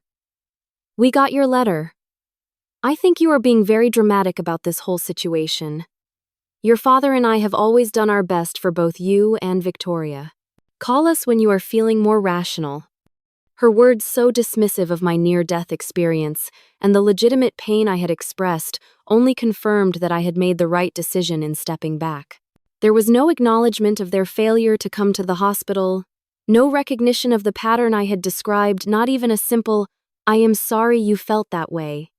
We got your letter. I think you are being very dramatic about this whole situation. Your father and I have always done our best for both you and Victoria. Call us when you are feeling more rational." Her words, so dismissive of my near-death experience and the legitimate pain I had expressed, only confirmed that I had made the right decision in stepping back. There was no acknowledgement of their failure to come to the hospital, no recognition of the pattern I had described, not even a simple, "I am sorry you felt that way."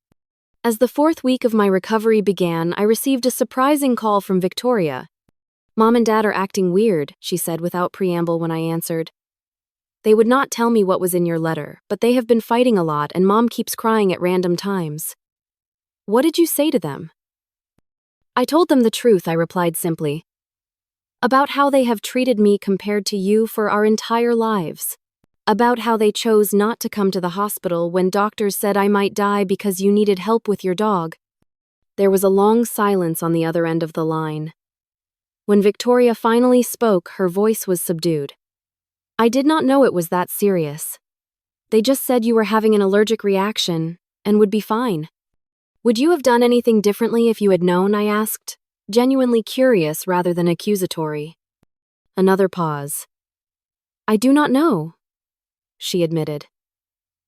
As the 4th week of my recovery began, I received a surprising call from Victoria. "Mom and Dad are acting weird," she said without preamble when I answered. "They would not tell me what was in your letter, but they have been fighting a lot and Mom keeps crying at random times." "What did you say to them?" "I told them the truth," I replied simply. "About how they have treated me compared to you for our entire lives. About how they chose not to come to the hospital when doctors said I might die because you needed help with your dog." There was a long silence on the other end of the line. When Victoria finally spoke, her voice was subdued. "I did not know it was that serious. They just said you were having an allergic reaction and would be fine." "Would you have done anything differently if you had known?" I asked, genuinely curious rather than accusatory. Another pause. "I do not know," she admitted.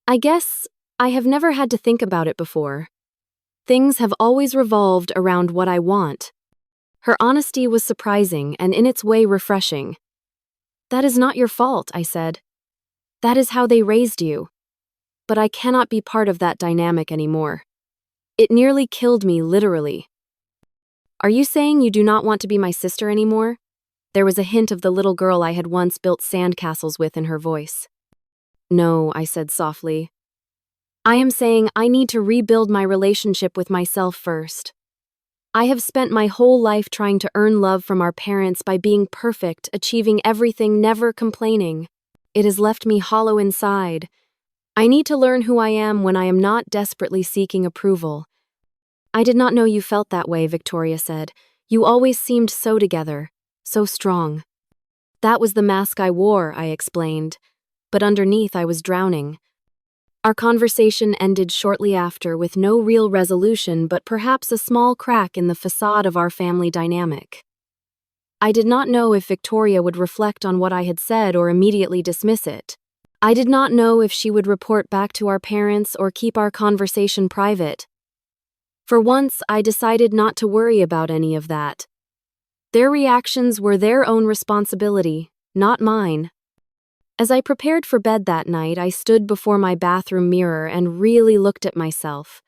"I guess I have never had to think about it before. Things have always revolved around what I want." Her honesty was surprising and in its way refreshing. "That is not your fault," I said. "That is how they raised you. But I cannot be part of that dynamic anymore. It nearly killed me, literally." "Are you saying you do not want to be my sister anymore?" There was a hint of the little girl I had once built sandcastles with in her voice. "No," I said softly. "I am saying I need to rebuild my relationship with myself first." I have spent my whole life trying to earn love from our parents by being perfect, achieving everything, never complaining. It has left me hollow inside. I need to learn who I am when I am not desperately seeking approval. I did not know you felt that way, Victoria said. You always seemed so together, so strong. That was the mask I wore, I explained, but underneath I was drowning. Our conversation ended shortly after with no real resolution but perhaps a small crack in the facade of our family dynamic. I did not know if Victoria would reflect on what I had said or immediately dismiss it. I did not know if she would report back to our parents or keep our conversation private. For once, I decided not to worry about any of that. Their reactions were their own responsibility, not mine. As I prepared for bed that night, I stood before my bathroom mirror and really looked at myself.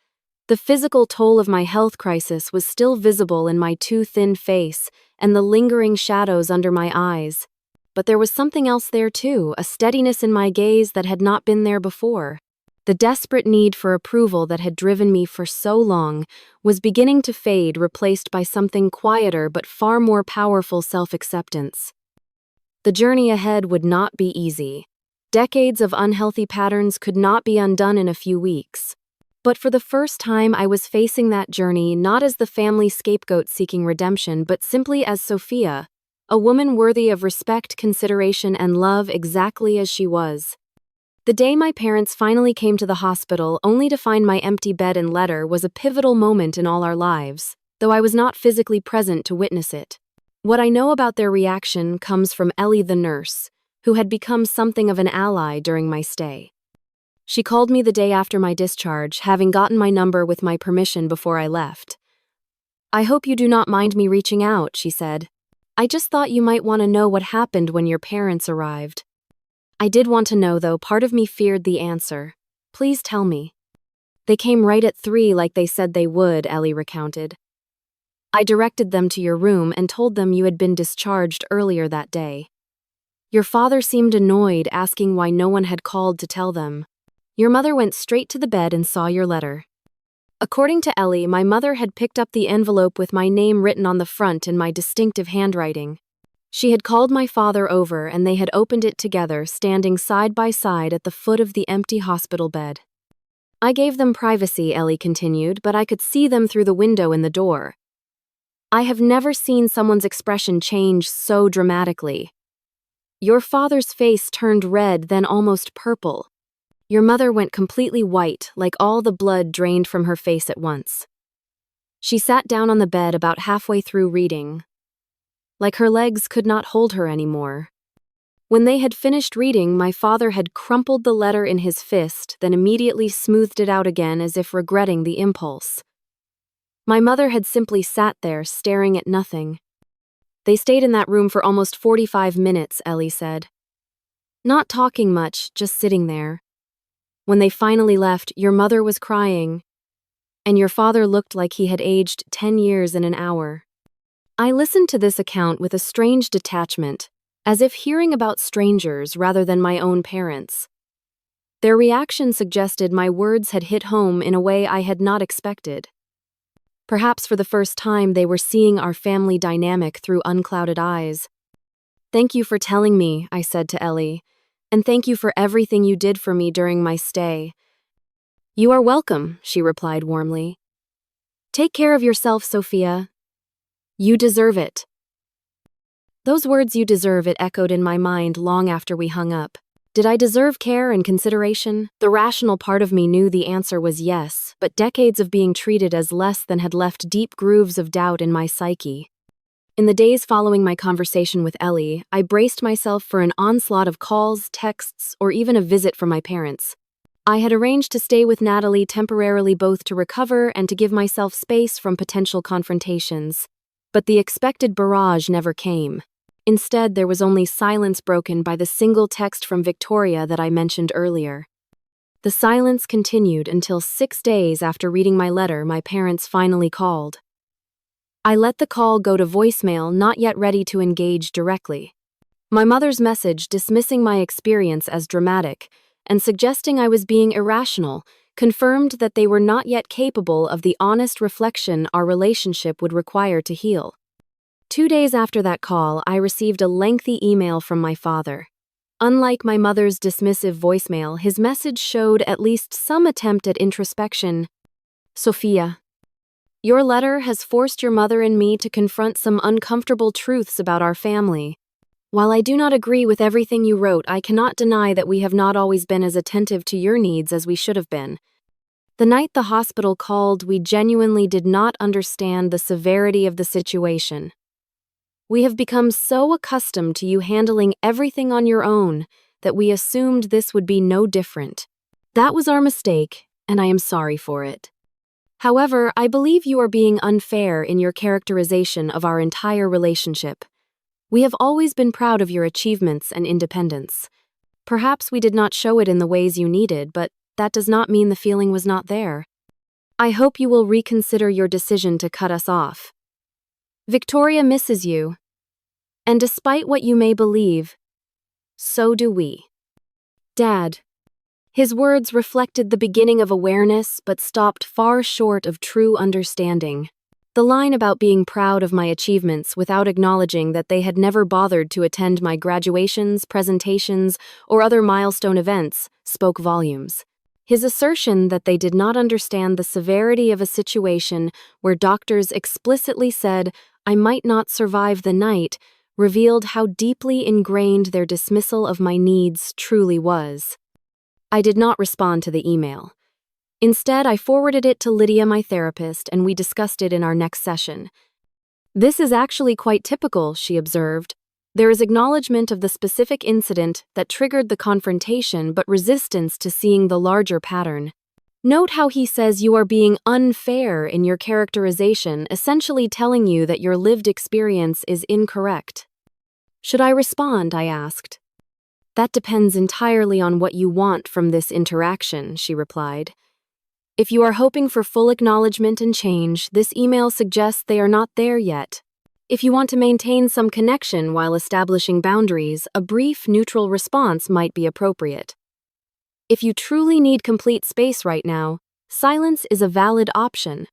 The physical toll of my health crisis was still visible in my too thin face and the lingering shadows under my eyes. But there was something else there too, a steadiness in my gaze that had not been there before. The desperate need for approval that had driven me for so long was beginning to fade, replaced by something quieter but far more powerful self-acceptance. The journey ahead would not be easy. Decades of unhealthy patterns could not be undone in a few weeks. But for the first time, I was facing that journey not as the family scapegoat seeking redemption, but simply as Sophia, a woman worthy of respect, consideration, and love exactly as she was. The day my parents finally came to the hospital, only to find my empty bed and letter, was a pivotal moment in all our lives, though I was not physically present to witness it. What I know about their reaction comes from Ellie the nurse, who had become something of an ally during my stay. She called me the day after my discharge, having gotten my number with my permission before I left. "I hope you do not mind me reaching out," she said. "I just thought you might want to know what happened when your parents arrived." I did want to know, though part of me feared the answer. "Please tell me." "They came right at 3 like they said they would," Ellie recounted. "I directed them to your room and told them you had been discharged earlier that day. Your father seemed annoyed, asking why no one had called to tell them. Your mother went straight to the bed and saw your letter." According to Ellie, my mother had picked up the envelope with my name written on the front in my distinctive handwriting. She had called my father over and they had opened it together, standing side by side at the foot of the empty hospital bed. "I gave them privacy," Ellie continued, "but I could see them through the window in the door. I have never seen someone's expression change so dramatically. Your father's face turned red, then almost purple. Your mother went completely white, like all the blood drained from her face at once. She sat down on the bed about halfway through reading, like her legs could not hold her anymore. When they had finished reading, my father had crumpled the letter in his fist, then immediately smoothed it out again as if regretting the impulse. My mother had simply sat there, staring at nothing. They stayed in that room for almost 45 minutes, Ellie said. Not talking much, just sitting there. When they finally left, your mother was crying, and your father looked like he had aged 10 years in an hour. I listened to this account with a strange detachment, as if hearing about strangers rather than my own parents. Their reaction suggested my words had hit home in a way I had not expected. Perhaps for the first time they were seeing our family dynamic through unclouded eyes. "Thank you for telling me," I said to Ellie, "and thank you for everything you did for me during my stay." "You are welcome," she replied warmly. "Take care of yourself, Sophia. You deserve it." Those words, "you deserve it," echoed in my mind long after we hung up. Did I deserve care and consideration? The rational part of me knew the answer was yes, but decades of being treated as less than had left deep grooves of doubt in my psyche. In the days following my conversation with Ellie, I braced myself for an onslaught of calls, texts, or even a visit from my parents. I had arranged to stay with Natalie temporarily, both to recover and to give myself space from potential confrontations. But the expected barrage never came. Instead, there was only silence, broken by the single text from Victoria that I mentioned earlier. The silence continued until 6 days after reading my letter, my parents finally called. I let the call go to voicemail, not yet ready to engage directly. My mother's message, dismissing my experience as dramatic and suggesting I was being irrational, confirmed that they were not yet capable of the honest reflection our relationship would require to heal. 2 days after that call, I received a lengthy email from my father. Unlike my mother's dismissive voicemail, his message showed at least some attempt at introspection. Sophia, your letter has forced your mother and me to confront some uncomfortable truths about our family. While I do not agree with everything you wrote, I cannot deny that we have not always been as attentive to your needs as we should have been. The night the hospital called, we genuinely did not understand the severity of the situation. We have become so accustomed to you handling everything on your own that we assumed this would be no different. That was our mistake, and I am sorry for it. However, I believe you are being unfair in your characterization of our entire relationship. We have always been proud of your achievements and independence. Perhaps we did not show it in the ways you needed, but that does not mean the feeling was not there. I hope you will reconsider your decision to cut us off. Victoria misses you. And despite what you may believe, so do we. Dad. His words reflected the beginning of awareness, but stopped far short of true understanding. The line about being proud of my achievements without acknowledging that they had never bothered to attend my graduations, presentations, or other milestone events spoke volumes. His assertion that they did not understand the severity of a situation where doctors explicitly said I might not survive the night revealed how deeply ingrained their dismissal of my needs truly was. I did not respond to the email. Instead, I forwarded it to Lydia, my therapist, and we discussed it in our next session. This is actually quite typical, she observed. There is acknowledgement of the specific incident that triggered the confrontation, but resistance to seeing the larger pattern. Note how he says you are being unfair in your characterization, essentially telling you that your lived experience is incorrect. Should I respond? I asked. That depends entirely on what you want from this interaction, she replied. If you are hoping for full acknowledgement and change, this email suggests they are not there yet. If you want to maintain some connection while establishing boundaries, a brief, neutral response might be appropriate. If you truly need complete space right now, silence is a valid option.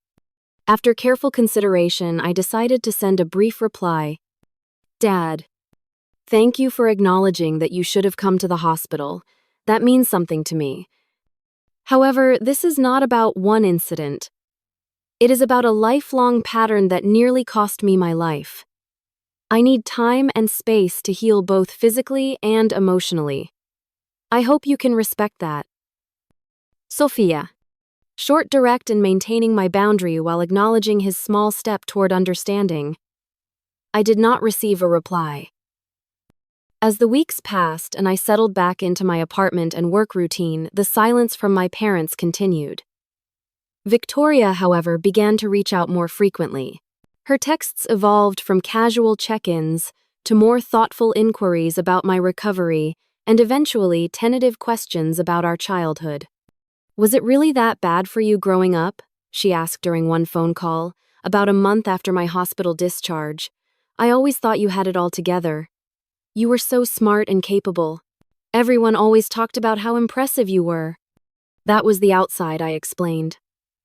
After careful consideration, I decided to send a brief reply. Dad, thank you for acknowledging that you should have come to the hospital. That means something to me. However, this is not about one incident. It is about a lifelong pattern that nearly cost me my life. I need time and space to heal both physically and emotionally. I hope you can respect that. Sophia. Short, direct, and maintaining my boundary while acknowledging his small step toward understanding. I did not receive a reply. As the weeks passed and I settled back into my apartment and work routine, the silence from my parents continued. Victoria, however, began to reach out more frequently. Her texts evolved from casual check-ins to more thoughtful inquiries about my recovery and eventually tentative questions about our childhood. Was it really that bad for you growing up? She asked during one phone call, about a month after my hospital discharge. I always thought you had it all together. You were so smart and capable. Everyone always talked about how impressive you were. That was the outside, I explained.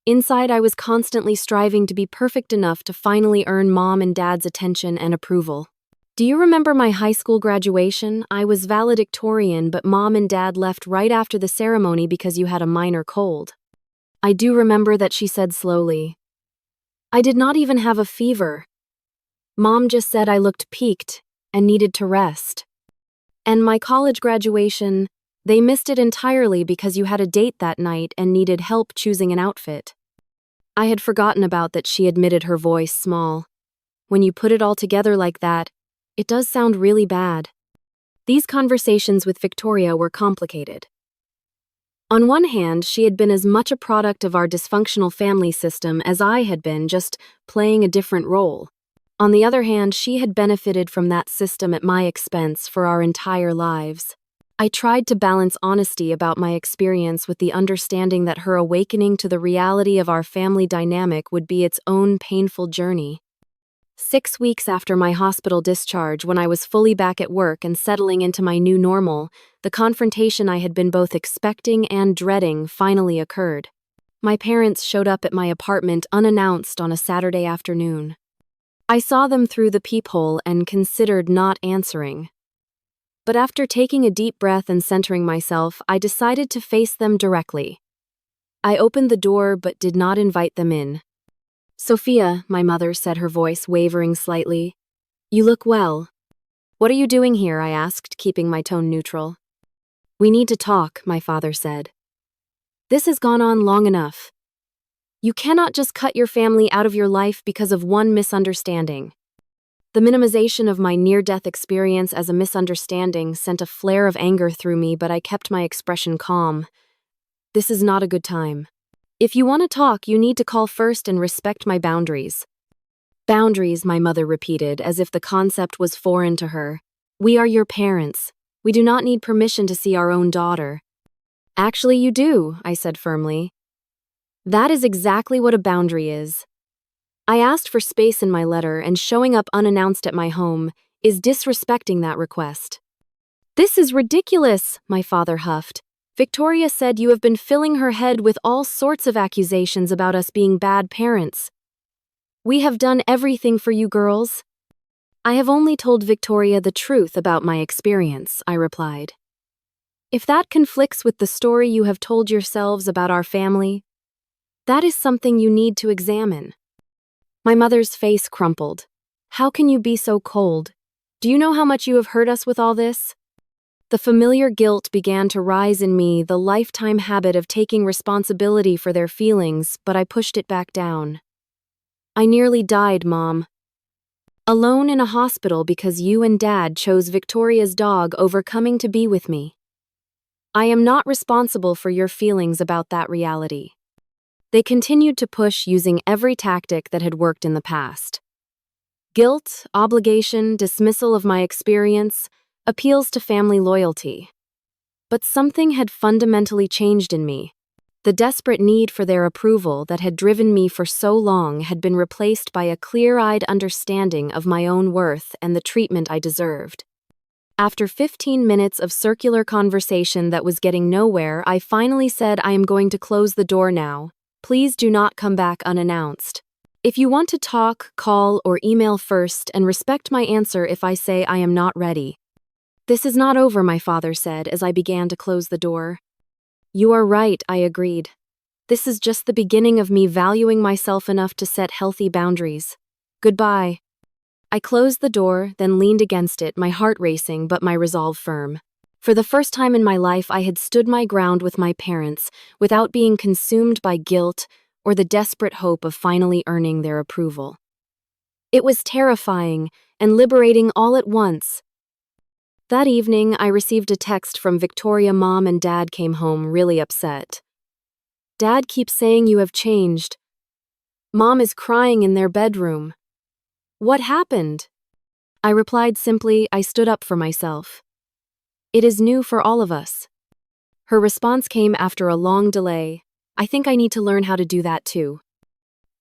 Inside, I was constantly striving to be perfect enough to finally earn Mom and Dad's attention and approval. Do you remember my high school graduation? I was valedictorian, but Mom and Dad left right after the ceremony because you had a minor cold. I do remember that she said slowly. I did not even have a fever. Mom just said I looked peaked and needed to rest. And my college graduation, they missed it entirely because you had a date that night and needed help choosing an outfit. I had forgotten about that, she admitted, her voice small. When you put it all together like that, it does sound really bad. These conversations with Victoria were complicated. On one hand, she had been as much a product of our dysfunctional family system as I had been, just playing a different role. On the other hand, she had benefited from that system at my expense for our entire lives. I tried to balance honesty about my experience with the understanding that her awakening to the reality of our family dynamic would be its own painful journey. 6 weeks after my hospital discharge, when I was fully back at work and settling into my new normal, the confrontation I had been both expecting and dreading finally occurred. My parents showed up at my apartment unannounced on a Saturday afternoon. I saw them through the peephole and considered not answering. But after taking a deep breath and centering myself, I decided to face them directly. I opened the door but did not invite them in. "Sophia," my mother said, her voice wavering slightly. "You look well." "What are you doing here?" I asked, keeping my tone neutral. "We need to talk," my father said. "This has gone on long enough. You cannot just cut your family out of your life because of one misunderstanding." The minimization of my near-death experience as a misunderstanding sent a flare of anger through me, but I kept my expression calm. "This is not a good time. If you want to talk, you need to call first and respect my boundaries." "Boundaries," my mother repeated, as if the concept was foreign to her. "We are your parents. We do not need permission to see our own daughter." "Actually, you do," I said firmly. "That is exactly what a boundary is. I asked for space in my letter, and showing up unannounced at my home is disrespecting that request." "This is ridiculous," my father huffed. "Victoria said you have been filling her head with all sorts of accusations about us being bad parents. We have done everything for you girls." "I have only told Victoria the truth about my experience," I replied. "If that conflicts with the story you have told yourselves about our family, that is something you need to examine." My mother's face crumpled. "How can you be so cold? Do you know how much you have hurt us with all this?" The familiar guilt began to rise in me, the lifetime habit of taking responsibility for their feelings, but I pushed it back down. "I nearly died, Mom. Alone in a hospital because you and Dad chose Victoria's dog over coming to be with me. I am not responsible for your feelings about that reality." They continued to push, using every tactic that had worked in the past. Guilt, obligation, dismissal of my experience, appeals to family loyalty. But something had fundamentally changed in me. The desperate need for their approval that had driven me for so long had been replaced by a clear-eyed understanding of my own worth and the treatment I deserved. After 15 minutes of circular conversation that was getting nowhere, I finally said, "I am going to close the door now. Please do not come back unannounced. If you want to talk, call or email first, and respect my answer if I say I am not ready." "This is not over," my father said as I began to close the door. "You are right," I agreed. "This is just the beginning of me valuing myself enough to set healthy boundaries. Goodbye." I closed the door, then leaned against it, my heart racing but my resolve firm. For the first time in my life, I had stood my ground with my parents without being consumed by guilt or the desperate hope of finally earning their approval. It was terrifying and liberating all at once. That evening, I received a text from Victoria. "Mom and Dad came home really upset. Dad keeps saying you have changed. Mom is crying in their bedroom. What happened?" I replied simply, "I stood up for myself. It is new for all of us." Her response came after a long delay. "I think I need to learn how to do that too."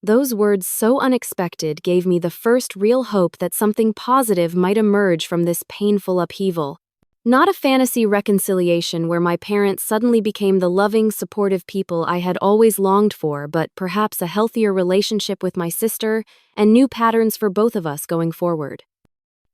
Those words, so unexpected, gave me the first real hope that something positive might emerge from this painful upheaval. Not a fantasy reconciliation where my parents suddenly became the loving, supportive people I had always longed for, but perhaps a healthier relationship with my sister and new patterns for both of us going forward.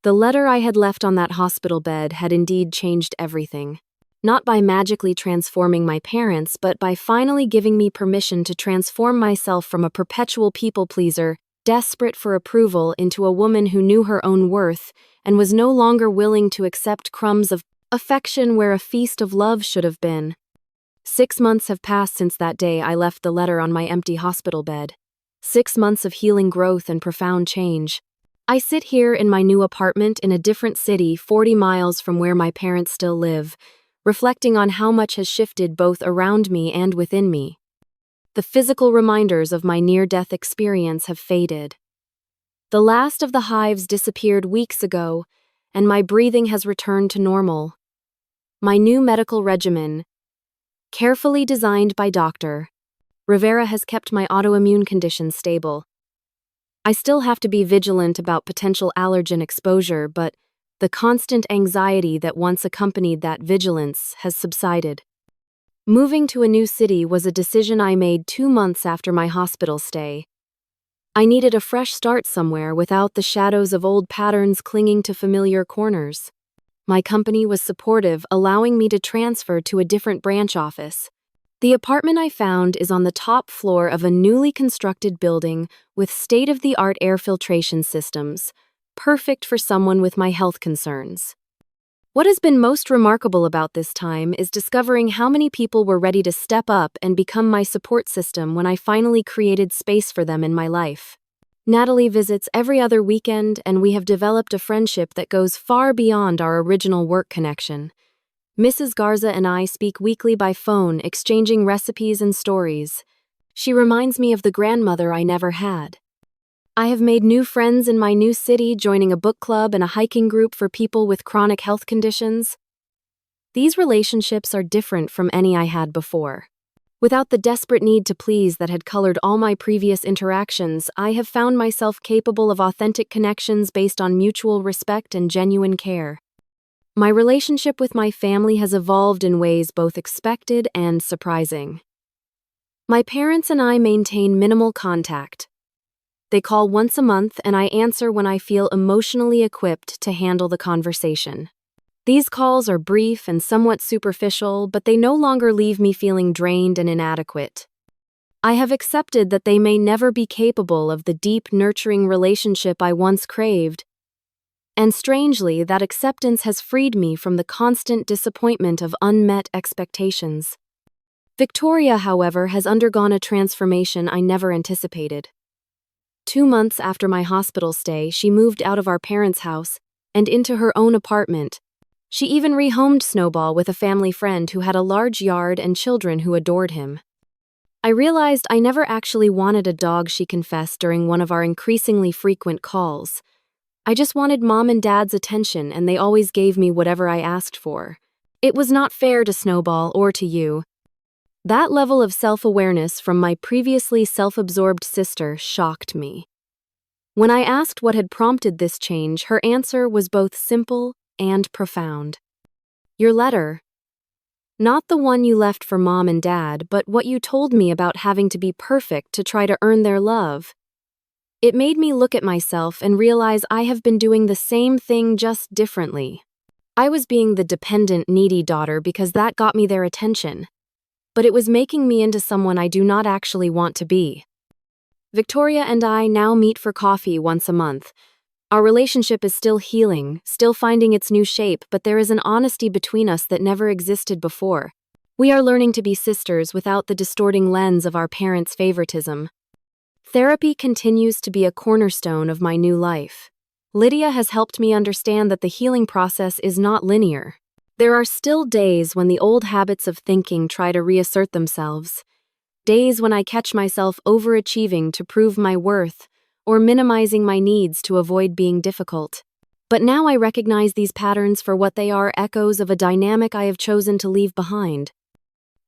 The letter I had left on that hospital bed had indeed changed everything. Not by magically transforming my parents, but by finally giving me permission to transform myself from a perpetual people-pleaser, desperate for approval, into a woman who knew her own worth and was no longer willing to accept crumbs of affection where a feast of love should have been. 6 months have passed since that day I left the letter on my empty hospital bed. 6 months of healing growth and profound change. I sit here in my new apartment in a different city, 40 miles from where my parents still live, reflecting on how much has shifted both around me and within me. The physical reminders of my near-death experience have faded. The last of the hives disappeared weeks ago, and my breathing has returned to normal. My new medical regimen, carefully designed by Dr. Rivera, has kept my autoimmune condition stable. I still have to be vigilant about potential allergen exposure, but the constant anxiety that once accompanied that vigilance has subsided. Moving to a new city was a decision I made 2 months after my hospital stay. I needed a fresh start somewhere without the shadows of old patterns clinging to familiar corners. My company was supportive, allowing me to transfer to a different branch office. The apartment I found is on the top floor of a newly constructed building with state-of-the-art air filtration systems, perfect for someone with my health concerns. What has been most remarkable about this time is discovering how many people were ready to step up and become my support system when I finally created space for them in my life. Natalie visits every other weekend, and we have developed a friendship that goes far beyond our original work connection. Mrs. Garza and I speak weekly by phone, exchanging recipes and stories. She reminds me of the grandmother I never had. I have made new friends in my new city, joining a book club and a hiking group for people with chronic health conditions. These relationships are different from any I had before. Without the desperate need to please that had colored all my previous interactions, I have found myself capable of authentic connections based on mutual respect and genuine care. My relationship with my family has evolved in ways both expected and surprising. My parents and I maintain minimal contact. They call once a month, and I answer when I feel emotionally equipped to handle the conversation. These calls are brief and somewhat superficial, but they no longer leave me feeling drained and inadequate. I have accepted that they may never be capable of the deep, nurturing relationship I once craved, and strangely, that acceptance has freed me from the constant disappointment of unmet expectations. Victoria, however, has undergone a transformation I never anticipated. 2 months after my hospital stay, she moved out of our parents' house and into her own apartment. She even rehomed Snowball with a family friend who had a large yard and children who adored him. I realized I never actually wanted a dog, she confessed during one of our increasingly frequent calls. I just wanted Mom and Dad's attention, and they always gave me whatever I asked for. It was not fair to Snowball or to you. That level of self-awareness from my previously self-absorbed sister shocked me. When I asked what had prompted this change, her answer was both simple and profound. Your letter. Not the one you left for Mom and Dad, but what you told me about having to be perfect to try to earn their love. It made me look at myself and realize I have been doing the same thing just differently. I was being the dependent, needy daughter because that got me their attention. But it was making me into someone I do not actually want to be. Victoria and I now meet for coffee once a month. Our relationship is still healing, still finding its new shape, but there is an honesty between us that never existed before. We are learning to be sisters without the distorting lens of our parents' favoritism. Therapy continues to be a cornerstone of my new life. Lydia has helped me understand that the healing process is not linear. There are still days when the old habits of thinking try to reassert themselves. Days when I catch myself overachieving to prove my worth, or minimizing my needs to avoid being difficult. But now I recognize these patterns for what they are: echoes of a dynamic I have chosen to leave behind.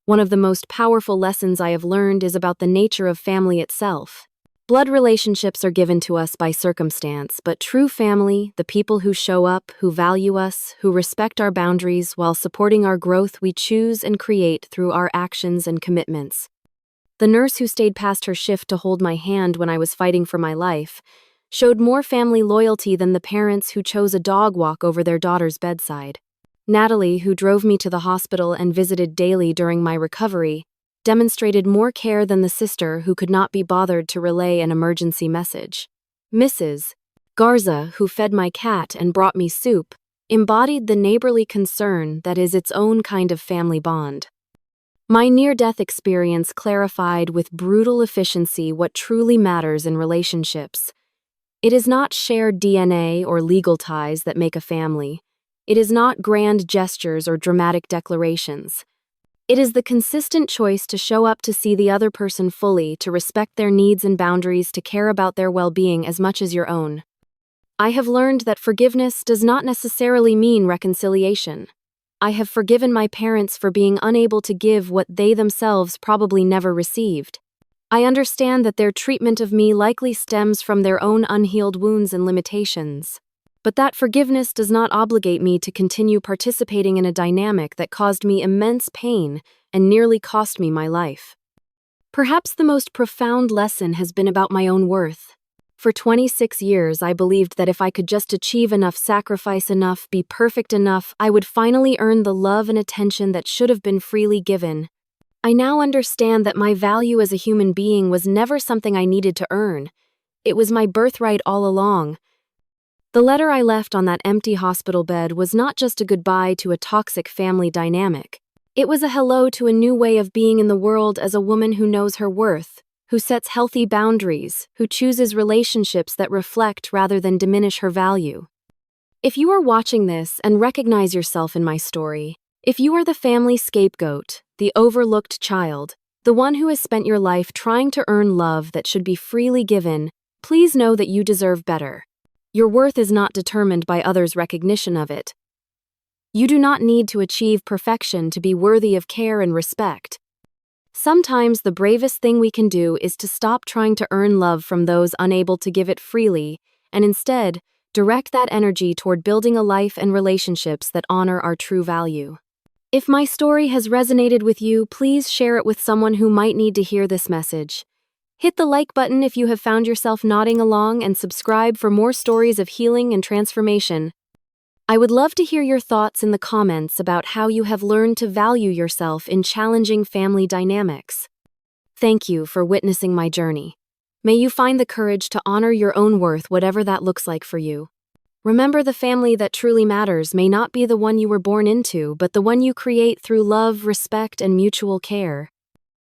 One of the most powerful lessons I have learned is about the nature of family itself. Blood relationships are given to us by circumstance, but true family, the people who show up, who value us, who respect our boundaries while supporting our growth, we choose and create through our actions and commitments. The nurse who stayed past her shift to hold my hand when I was fighting for my life showed more family loyalty than the parents who chose a dog walk over their daughter's bedside. Natalie, who drove me to the hospital and visited daily during my recovery, demonstrated more care than the sister who could not be bothered to relay an emergency message. Mrs. Garza, who fed my cat and brought me soup, embodied the neighborly concern that is its own kind of family bond. My near-death experience clarified with brutal efficiency what truly matters in relationships. It is not shared DNA or legal ties that make a family. It is not grand gestures or dramatic declarations. It is the consistent choice to show up to see the other person fully, to respect their needs and boundaries, to care about their well-being as much as your own. I have learned that forgiveness does not necessarily mean reconciliation. I have forgiven my parents for being unable to give what they themselves probably never received. I understand that their treatment of me likely stems from their own unhealed wounds and limitations. But that forgiveness does not obligate me to continue participating in a dynamic that caused me immense pain and nearly cost me my life. Perhaps the most profound lesson has been about my own worth. For 26 years, I believed that if I could just achieve enough, sacrifice enough, be perfect enough, I would finally earn the love and attention that should have been freely given. I now understand that my value as a human being was never something I needed to earn. It was my birthright all along. The letter I left on that empty hospital bed was not just a goodbye to a toxic family dynamic. It was a hello to a new way of being in the world as a woman who knows her worth, who sets healthy boundaries, who chooses relationships that reflect rather than diminish her value. If you are watching this and recognize yourself in my story, if you are the family scapegoat, the overlooked child, the one who has spent your life trying to earn love that should be freely given, please know that you deserve better. Your worth is not determined by others' recognition of it. You do not need to achieve perfection to be worthy of care and respect. Sometimes the bravest thing we can do is to stop trying to earn love from those unable to give it freely, and instead, direct that energy toward building a life and relationships that honor our true value. If my story has resonated with you, please share it with someone who might need to hear this message. Hit the like button if you have found yourself nodding along and subscribe for more stories of healing and transformation. I would love to hear your thoughts in the comments about how you have learned to value yourself in challenging family dynamics. Thank you for witnessing my journey. May you find the courage to honor your own worth, whatever that looks like for you. Remember, the family that truly matters may not be the one you were born into, but the one you create through love, respect, and mutual care.